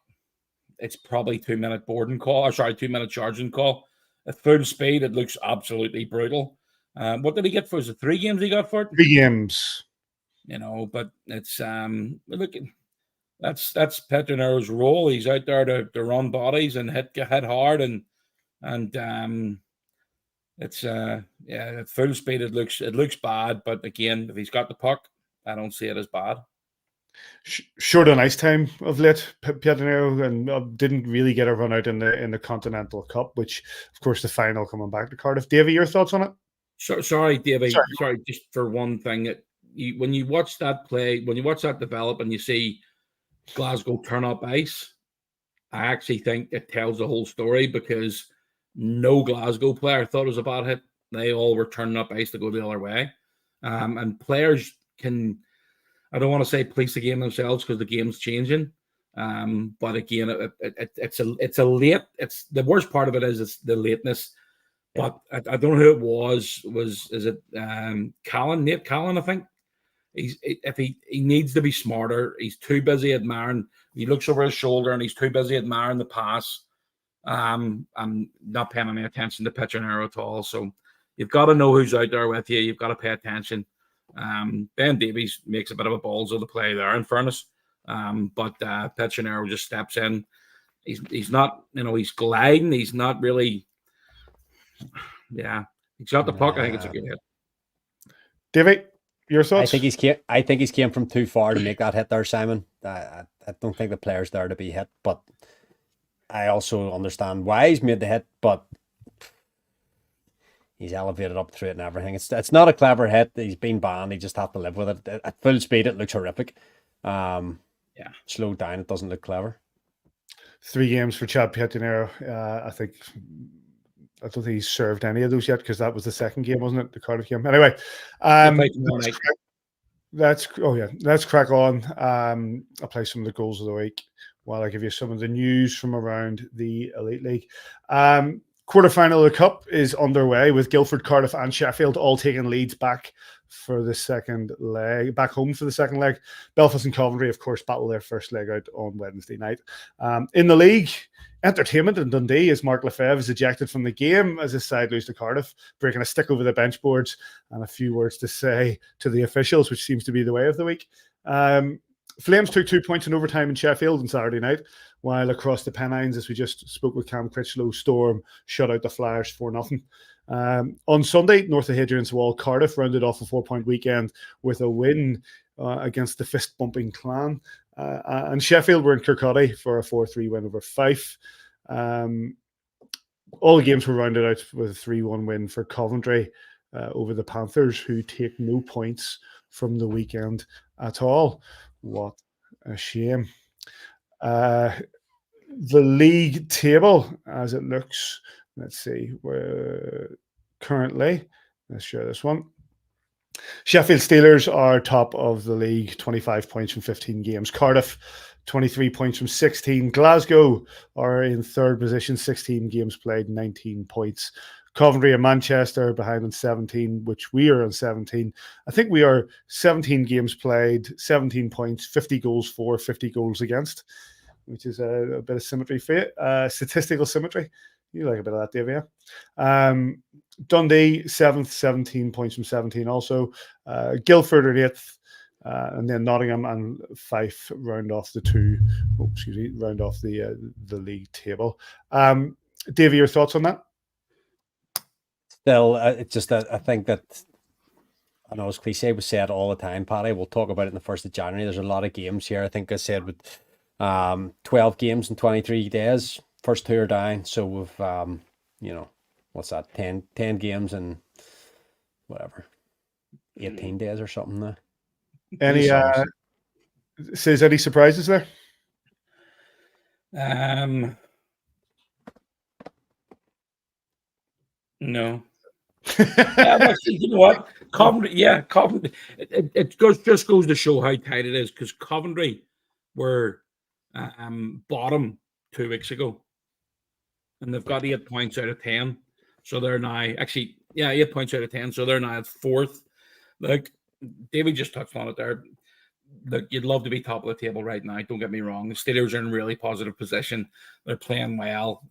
it's probably 2 minute boarding call, or 2 minute charging call. At full speed, it looks absolutely brutal. What did he get for? Is it 3 games he got for it? 3 games. But it's look, that's Petronero's role. He's out there to run bodies and hit hard, and it's at full speed it looks bad. But again, if he's got the puck, I don't see it as bad. Short on ice time of late, Pietronero, and didn't really get a run out in the Continental Cup, which of course the final coming back to Cardiff. Davey, your thoughts on it? Sorry, Davey. Sorry, just for one thing, when you watch that play, when you watch that develop, and you see Glasgow turn up ice, I actually think it tells the whole story, because no Glasgow player thought it was a bad hit. They all were turning up ice to go the other way, and players can. I don't want to say police the game themselves because the game's changing. But again, it's a late. It's the worst part of it is it's the lateness. But I don't know who it was. Is it Callan? Nate Callan, I think. If he needs to be smarter. He's too busy admiring. He looks over his shoulder and he's too busy admiring the pass. And not paying any attention to Petronero at all. So you've got to know who's out there with you. You've got to pay attention. Ben Davies makes a bit of a balls of the play there, in fairness. But Petronero just steps in. He's not, he's gliding. He's not really, He shot the puck. I think it's a good hit. Davey, your thoughts? I think he's came from too far to make that hit there, Simon. I don't think the player's there to be hit, but I also understand why he's made the hit, but he's elevated up through it and everything. It's not a clever hit. He's been banned. He just have to live with it. At full speed, it looks horrific. Slowed down, it doesn't look clever. 3 games for Chad Piettinero. I don't think he's served any of those yet because that was the second game, wasn't it? The Cardiff game. Anyway, let's crack on. I'll play some of the goals of the week while I give you some of the news from around the Elite League. Quarterfinal of the Cup is underway with Guildford, Cardiff, and Sheffield all taking leads back for the second leg, back home for the second leg. Belfast and Coventry, of course, battle their first leg out on Wednesday night. In the league, entertainment in Dundee as Mark Lefebvre is ejected from the game as his side lose to Cardiff, breaking a stick over the bench boards and a few words to say to the officials, which seems to be the way of the week. Flames took 2 points in overtime in Sheffield on Saturday night, while across the Pennines, as we just spoke with Cam Critchlow, Storm shut out the Flyers 4-0. On Sunday, north of Hadrian's Wall, Cardiff rounded off a 4-point weekend with a win against the fist-bumping Clan. And Sheffield were in Kirkcaldy for a 4-3 win over Fife. All the games were rounded out with a 3-1 win for Coventry over the Panthers, who take no points from the weekend at all. What a shame. The league table, as it looks, let's see, we're currently, let's share this one. Sheffield Steelers are top of the league, 25 points from 15 games. Cardiff, 23 points from 16. Glasgow are in third position, 16 games played, 19 points. Coventry and Manchester behind on 17, which we are on 17. I think we are 17 games played, 17 points, 50 goals for, 50 goals against, which is a bit of symmetry for you. Statistical symmetry. You like a bit of that, Davey, yeah? Dundee, 7th, 17 points from 17 also. Guildford are 8th. And then Nottingham and Fife round off the league table. Davey, your thoughts on that? Still, it's just that I think that, I know it's cliche, we say it all the time, Paddy. We'll talk about it in the 1st of January. There's a lot of games here. I think I said with 12 games in 23 days, first 2 are down. So we've, what's that, 10 games in whatever, 18 days or something now. Any surprises there? No. Actually, you know what? Coventry. It just goes to show how tight it is, because Coventry were bottom 2 weeks ago, and they've got 8 points out of 10. So they're now 8 points out of 10. So they're now at 4th. Like David just touched on it there. Look, you'd love to be top of the table right now. Don't get me wrong. The Steelers are in really positive position. They're playing well.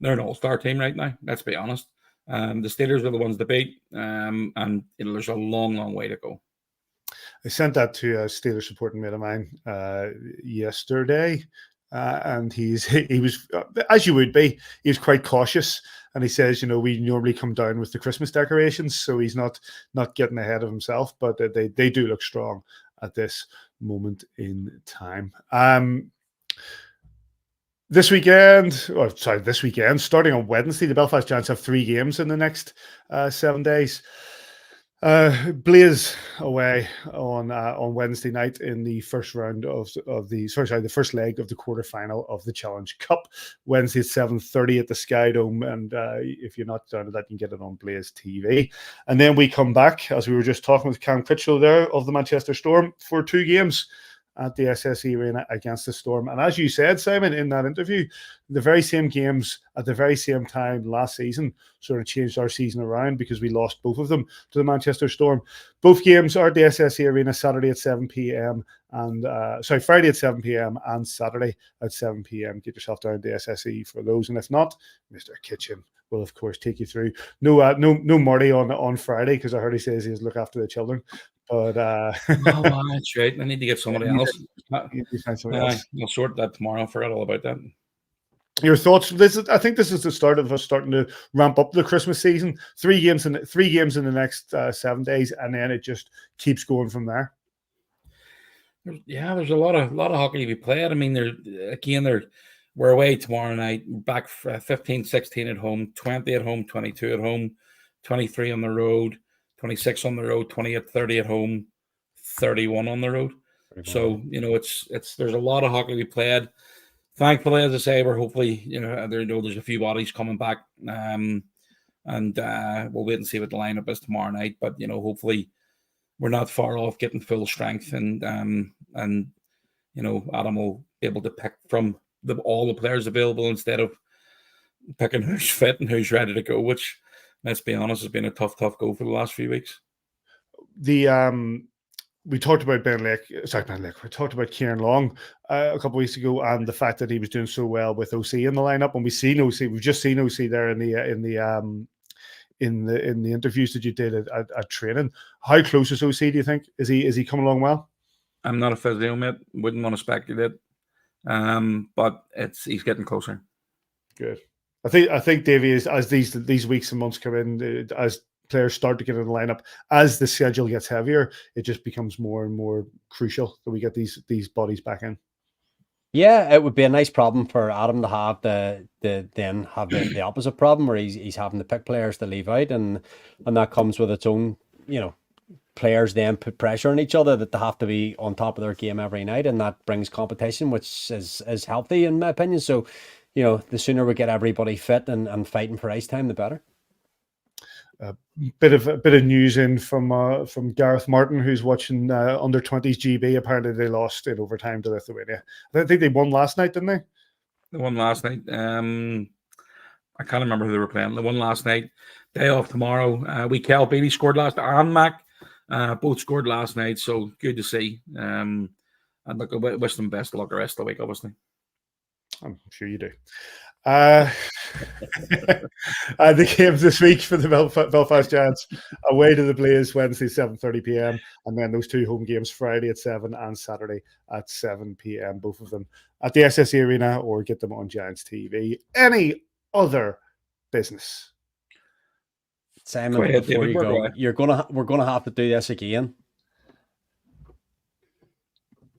They're an all-star team right now. Let's be honest. The Steelers are the ones to beat, and there's a long, long way to go. I sent that to a Steelers supporting mate of mine yesterday, and he was, as you would be, he was quite cautious. And he says, we normally come down with the Christmas decorations, so he's not getting ahead of himself, but they do look strong at this moment in time. This weekend, starting on Wednesday, the Belfast Giants have 3 games in the next 7 days. Blaze away on Wednesday night in the first round the first leg of the quarterfinal of the Challenge Cup. Wednesday at 7:30 at the Sky Dome, and if you're not down to that, you can get it on Blaze TV. And then we come back, as we were just talking with Cam Critchlow there, of the Manchester Storm for 2 games at the SSE Arena against the Storm. And as you said, Simon, in that interview, the very same games at the very same time last season sort of changed our season around, because we lost both of them to the Manchester Storm. Both games are at the SSE Arena Saturday at 7 p.m. and Friday at 7 p.m. and Saturday at 7 p.m. Get yourself down to the SSE for those. And if not, Mr. Kitchen will of course take you through. No Marty on Friday, because I heard he says he's look after the children. But that's right. I need to get somebody else. I'll sort that tomorrow. I forgot all about that. Your thoughts? I think this is the start of us starting to ramp up the Christmas season. 3 games in the next 7 days, and then it just keeps going from there. There's a lot of hockey to be played. I mean, we're away tomorrow night. Back 15, 16 at home, 20 at home, 22 at home, 23 on the road, 26 on the road, 28, 30 at home, 31 on the road. So there's a lot of hockey to be played. Thankfully, as I say, we're hopefully there's a few bodies coming back, and we'll wait and see what the lineup is tomorrow night. But hopefully we're not far off getting full strength, and Adam will be able to pick from all the players available instead of picking who's fit and who's ready to go. Which, let's be honest, has been a tough go for the last few weeks. We talked about Ben Lake. We talked about Kieran Long a couple of weeks ago, and the fact that he was doing so well with OC in the lineup. And we've just seen OC there in the interviews that you did at training. How close is OC? Do you think is he coming along well? I'm not a physio, mate. Wouldn't want to speculate, but he's getting closer. Good. I think Davy is, as these weeks and months come in, as players start to get in the lineup, as the schedule gets heavier, it just becomes more and more crucial that we get these bodies back in. Yeah, it would be a nice problem for Adam to have the opposite problem where he's having to pick players to leave out, and that comes with its own, players then put pressure on each other that they have to be on top of their game every night, and that brings competition, which is healthy in my opinion. So, the sooner we get everybody fit and fighting for ice time, the better. A bit of news in from Gareth Martin, who's watching under 20s GB. Apparently they lost in overtime to Lithuania. I think they won last night, didn't they? They won last night. I can't remember who they were playing. They won last night. Day off tomorrow. Kel Beatty scored last, and Mac both scored last night. So good to see. And look, I wish them best of luck the rest of the week, obviously. I'm sure you do. The games this week for the Belfast Giants: away to the Blaze Wednesday 7:30 p.m. and then those 2 home games Friday at 7 and Saturday at 7 p.m. both of them at the SSE Arena, or get them on Giants TV. Any other business? Simon, before you go, we're gonna have to do this again.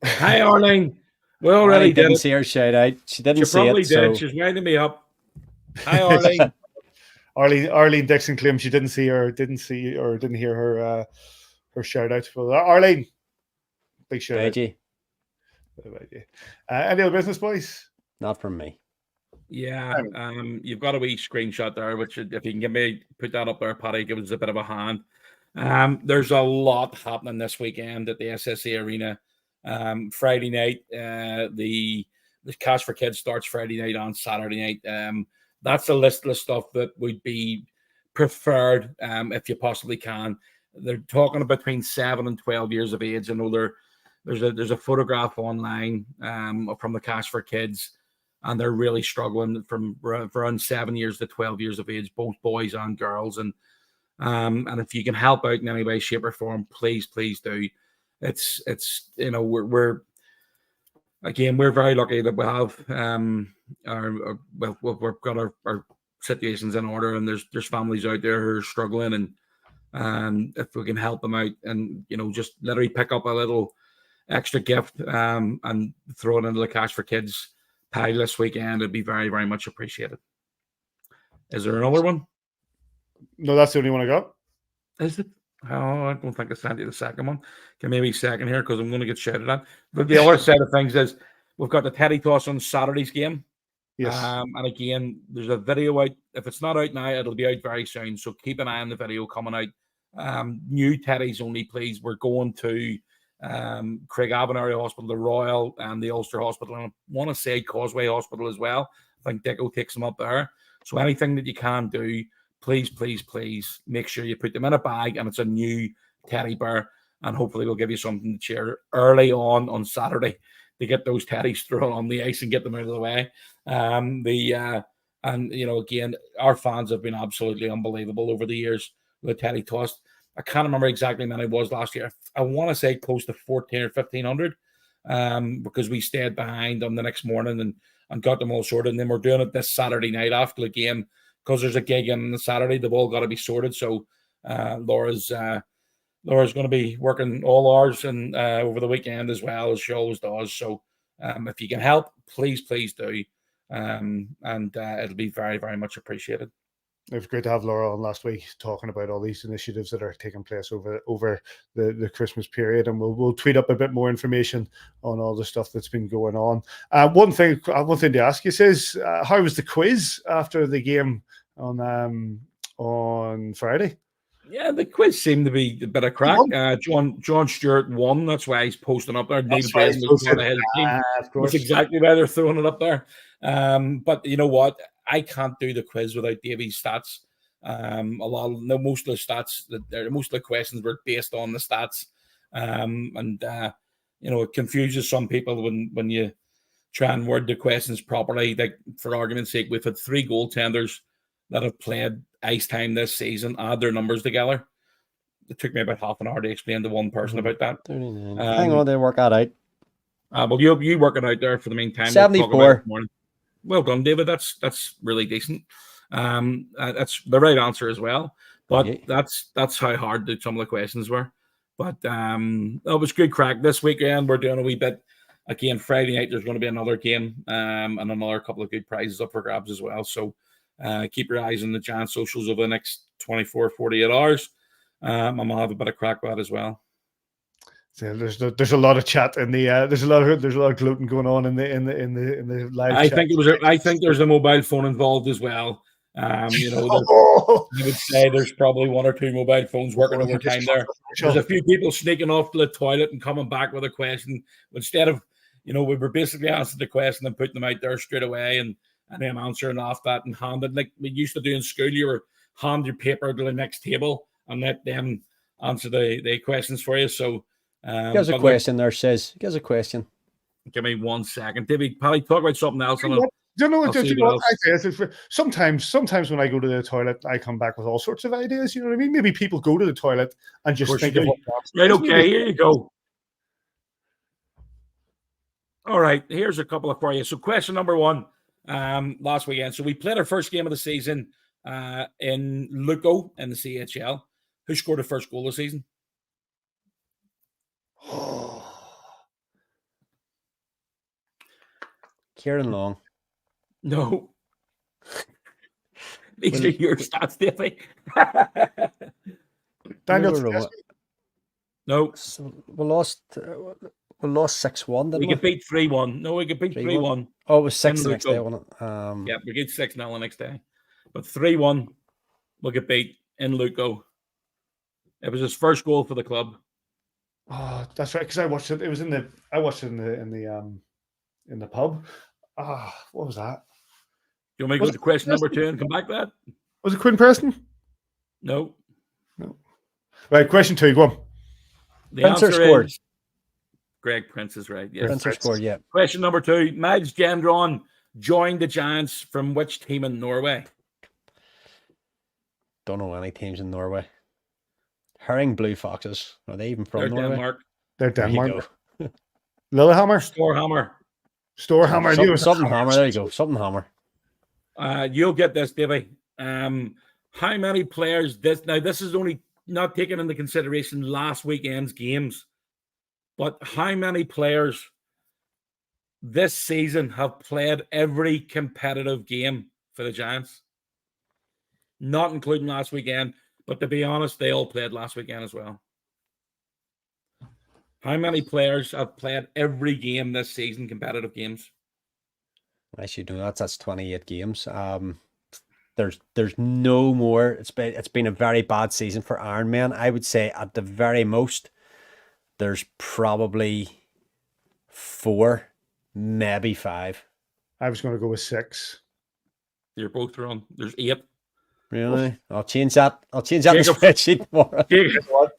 Hi, Arlene. We already didn't see her shout out. She didn't see probably it. Did. So. She's winding me up. Hi, Arlene. Arlene Dixon claims she didn't hear her shout out. Well, Arlene, big shout out. Any other business, boys? Not from me. Yeah, you've got a wee screenshot there, which if you can put that up there, Paddy, give us a bit of a hand. There's a lot happening this weekend at the SSE Arena. Friday night, the Cash for Kids starts Friday night and Saturday night. That's a list of stuff that would be preferred if you possibly can. They're talking about between 7 and 12 years of age. I know there's a photograph online from the Cash for Kids, and they're really struggling from around 7 years to 12 years of age, both boys and girls. And if you can help out in any way, shape, or form, please do. It's we're very lucky that we have we've got our situations in order, and there's families out there who are struggling, and if we can help them out and just literally pick up a little extra gift and throw it into the Cash for Kids pile this weekend, it'd be very, very much appreciated. Is there another one? No, that's the only one I got. Is it? Oh, I don't think I sent you the second one. Give me a wee second here because I'm going to get shouted at. But the other side of things is we've got the Teddy Toss on Saturday's game. Yes. And again, there's a video out. If it's not out now, it'll be out very soon. So keep an eye on the video coming out. New Teddies only, please. We're going to Craig Area Hospital, the Royal, and the Ulster Hospital. And I want to say Causeway Hospital as well. I think Dicko takes them up there. So anything that you can do, please make sure you put them in a bag, and it's a new teddy bear, and hopefully we'll give you something to cheer early on Saturday to get those teddies thrown on the ice and get them out of the way. Again, our fans have been absolutely unbelievable over the years with Teddy Toss. I can't remember exactly how many it was last year. I want to say close to 1,400 or 1,500 because we stayed behind on the next morning, and and got them all sorted. And then we're doing it this Saturday night after the game because there's a gig on the Saturday. They've all got to be sorted. So Laura's going to be working all hours and over the weekend as well, as she always does. So if you can help, please do. And it'll be very, very much appreciated. It was great to have Laura on last week talking about all these initiatives that are taking place over the Christmas period, and we'll tweet up a bit more information on all the stuff that's been going on. One thing to ask you is, how was the quiz after the game on Friday? Yeah, the quiz seemed to be a bit of crack. John Stewart won. That's why he's posting up there. David Brazen was going ahead of the team. That's exactly why they're throwing it up there. But you know what? I can't do the quiz without Davy's stats. Most of the questions were based on the stats, it confuses some people when you try and word the questions properly. Like, for argument's sake, we've had 3 goaltenders that have played ice time this season, add their numbers together. It took me about half an hour to explain to one person about that. 39. Hang on, they work that out. Well, you work it out there for the meantime. 74. Well done, David. That's really decent. That's the right answer as well. But that's how hard some of the questions were. But it was good crack. This weekend we're doing a wee bit. Again, Friday night there's going to be another game and another couple of good prizes up for grabs as well. So keep your eyes on the Giants socials over the next 24, 48 hours. I'm gonna have a bit of crack with that as well. So there's a lot of chat in the there's a lot of gloating going on in the live. I chat. think there's a mobile phone involved as well. I would say there's probably 1 or 2 mobile phones working overtime there. There's a few people sneaking off to the toilet and coming back with a question instead of, we were basically answering the question and putting them out there straight away and then answering off that and handed like we used to do in school. You were hand your paper to the next table and let them answer the questions for you. So. Here's a question there, says. Here's a question. Give me 1 second. Davey, probably talk about something else. Sometimes when I go to the toilet, I come back with all sorts of ideas. You know what I mean? Maybe people go to the toilet and just think of what. Right, okay, here you go. All right, here's a couple for you. So question number 1, last weekend. So we played our first game of the season in Luco in the CHL. Who scored the first goal of the season? Kieran Long. No. These are your stats, Davey. Daniel. No. So we lost 6-1, didn't we? We could beat 3-1. No, we could beat 3-1. Oh, it was 6 the next day, wasn't it? Yeah, we get 6-0 the next day. But 3-1, we could beat in Luco. It was his first goal for the club. Oh, that's right. Because I watched it. I watched it in the pub. What was that? You want me to go to question number 2 and come back to that? Was it Quinn Preston? No. Right, question 2. Go on. The answer scored. Is Greg Prince is right. Yes. Prince scored. Yeah. Question number 2. Mads Gendron joined the Giants from which team in Norway? Don't know any teams in Norway. Herring Blue Foxes. Are they even from Norway? Denmark. They're Denmark. Lillehammer? Storehammer. Something Hammer. There you go. Something Hammer. You'll get this, Davey. How many players this is only not taken into consideration last weekend's games, but how many players this season have played every competitive game for the Giants? Not including last weekend, but to be honest, they all played last weekend as well. How many players have played every game this season, competitive games? I should know that's 28 games. There's no more. It's been a very bad season for Ironman. I would say at the very most, there's probably 4, maybe 5. I was going to go with 6. You're both wrong. There's 8. Really? I'll change that. In the spreadsheet tomorrow.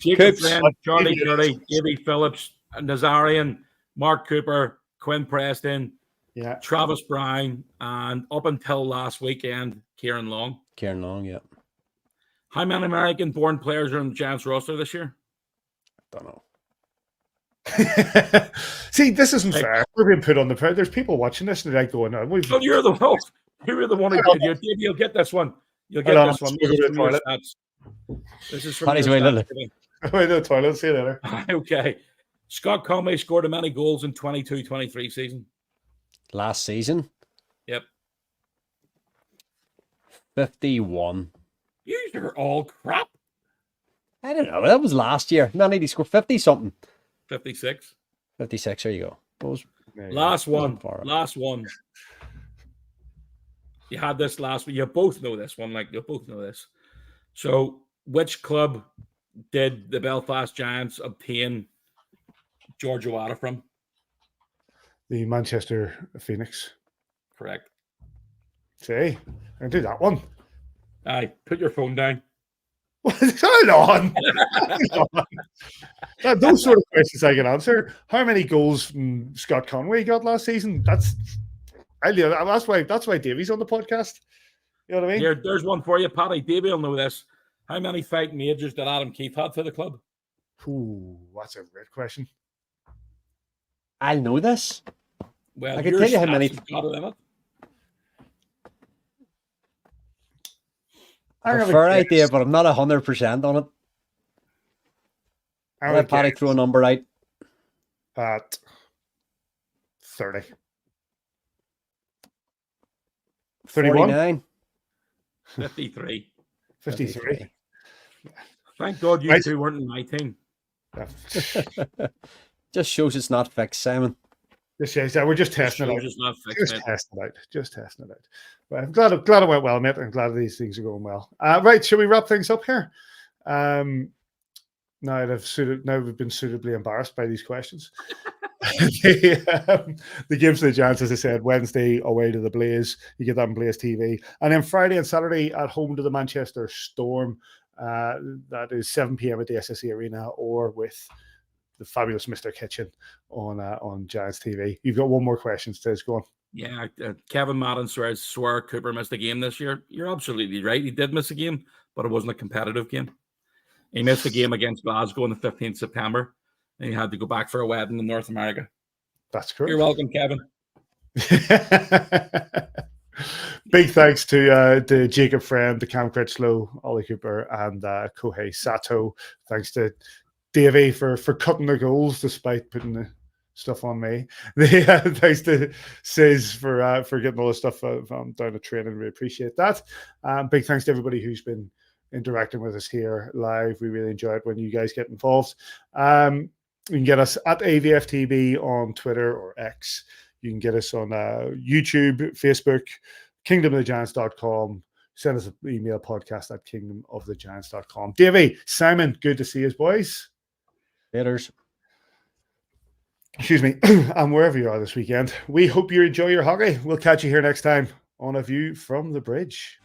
Jacob Flynn, Charlie Curry, Davy Phillips, Nazarian, Mark Cooper, Quinn Preston, Travis Brown, and up until last weekend, Kieran Long. Kieran Long, yeah. How many American-born players are in the Giants roster this year? Don't know. See, this isn't fair. We're being put on the pressure. There's people watching this and they're like going, Well, you're the one. You're the one who did. You'll get this one. You'll get this one. This is from your stats. Wait, the toilet. See you later. Okay. Scott Conway scored how many goals in 22-23 season? Last season? Yep. 51. You are all crap. I don't know. That was last year. Man, he scored 50 something. 56. 56. There you go. Last one. You had this last week. You both know this one. You both know this. So, which club did the Belfast Giants obtain George O'Hara from? The Manchester Phoenix. Correct. See, I can do that one. Aye, put your phone down. Hold on. Those sort of questions I can answer. How many goals Scott Conway got last season? That's why Davy's on the podcast. You know what I mean? Here, there's one for you, Paddy. Davy will know this. How many fighting majors did Adam Keefe have for the club? Ooh, that's a great question. I'll know this. Well, I can tell you how many. I have a fair idea, but I'm not 100% on it. I'll let Paddy throw a number out. At 30. 49. 53. 53. Thank God you two weren't in my team. Just shows it's not fixed, Simon. This shows that we're just testing it out. Just testing it out. But I'm glad it went well, mate. I'm glad these things are going well. Right, shall we wrap things up here? Now we've been suitably embarrassed by these questions. The games of the Giants, as I said, Wednesday away to the Blaze. You get that on Blaze TV. And then Friday and Saturday at home to the Manchester Storm. That is 7 p.m. at the SSE Arena or with the fabulous Mr. Kitchen on Giants TV. You've got one more question, Stiz. Go on. Yeah, Kevin Madden swore Cooper missed a game this year. You're absolutely right. He did miss a game, but it wasn't a competitive game. He missed a game against Glasgow on the 15th September, and he had to go back for a wedding in North America. That's correct. You're welcome, Kevin. Big thanks to Jacob Friend, to Cam Critchlow, Ollie Cooper, and Kohei Sato. Thanks to Davey for cutting the goals despite putting the stuff on me. Thanks to Sis for getting all the stuff down the training. We appreciate that. Big thanks to everybody who's been interacting with us here live. We really enjoy it when you guys get involved. You can get us at AVFTB on Twitter or X. You can get us on YouTube, Facebook, kingdomofthegiants.com. Send us an email, podcast at kingdomofthegiants.com. Davy, Simon, good to see you, boys. Laters. Excuse me. And wherever you are this weekend, we hope you enjoy your hockey. We'll catch you here next time on A View from the Bridge.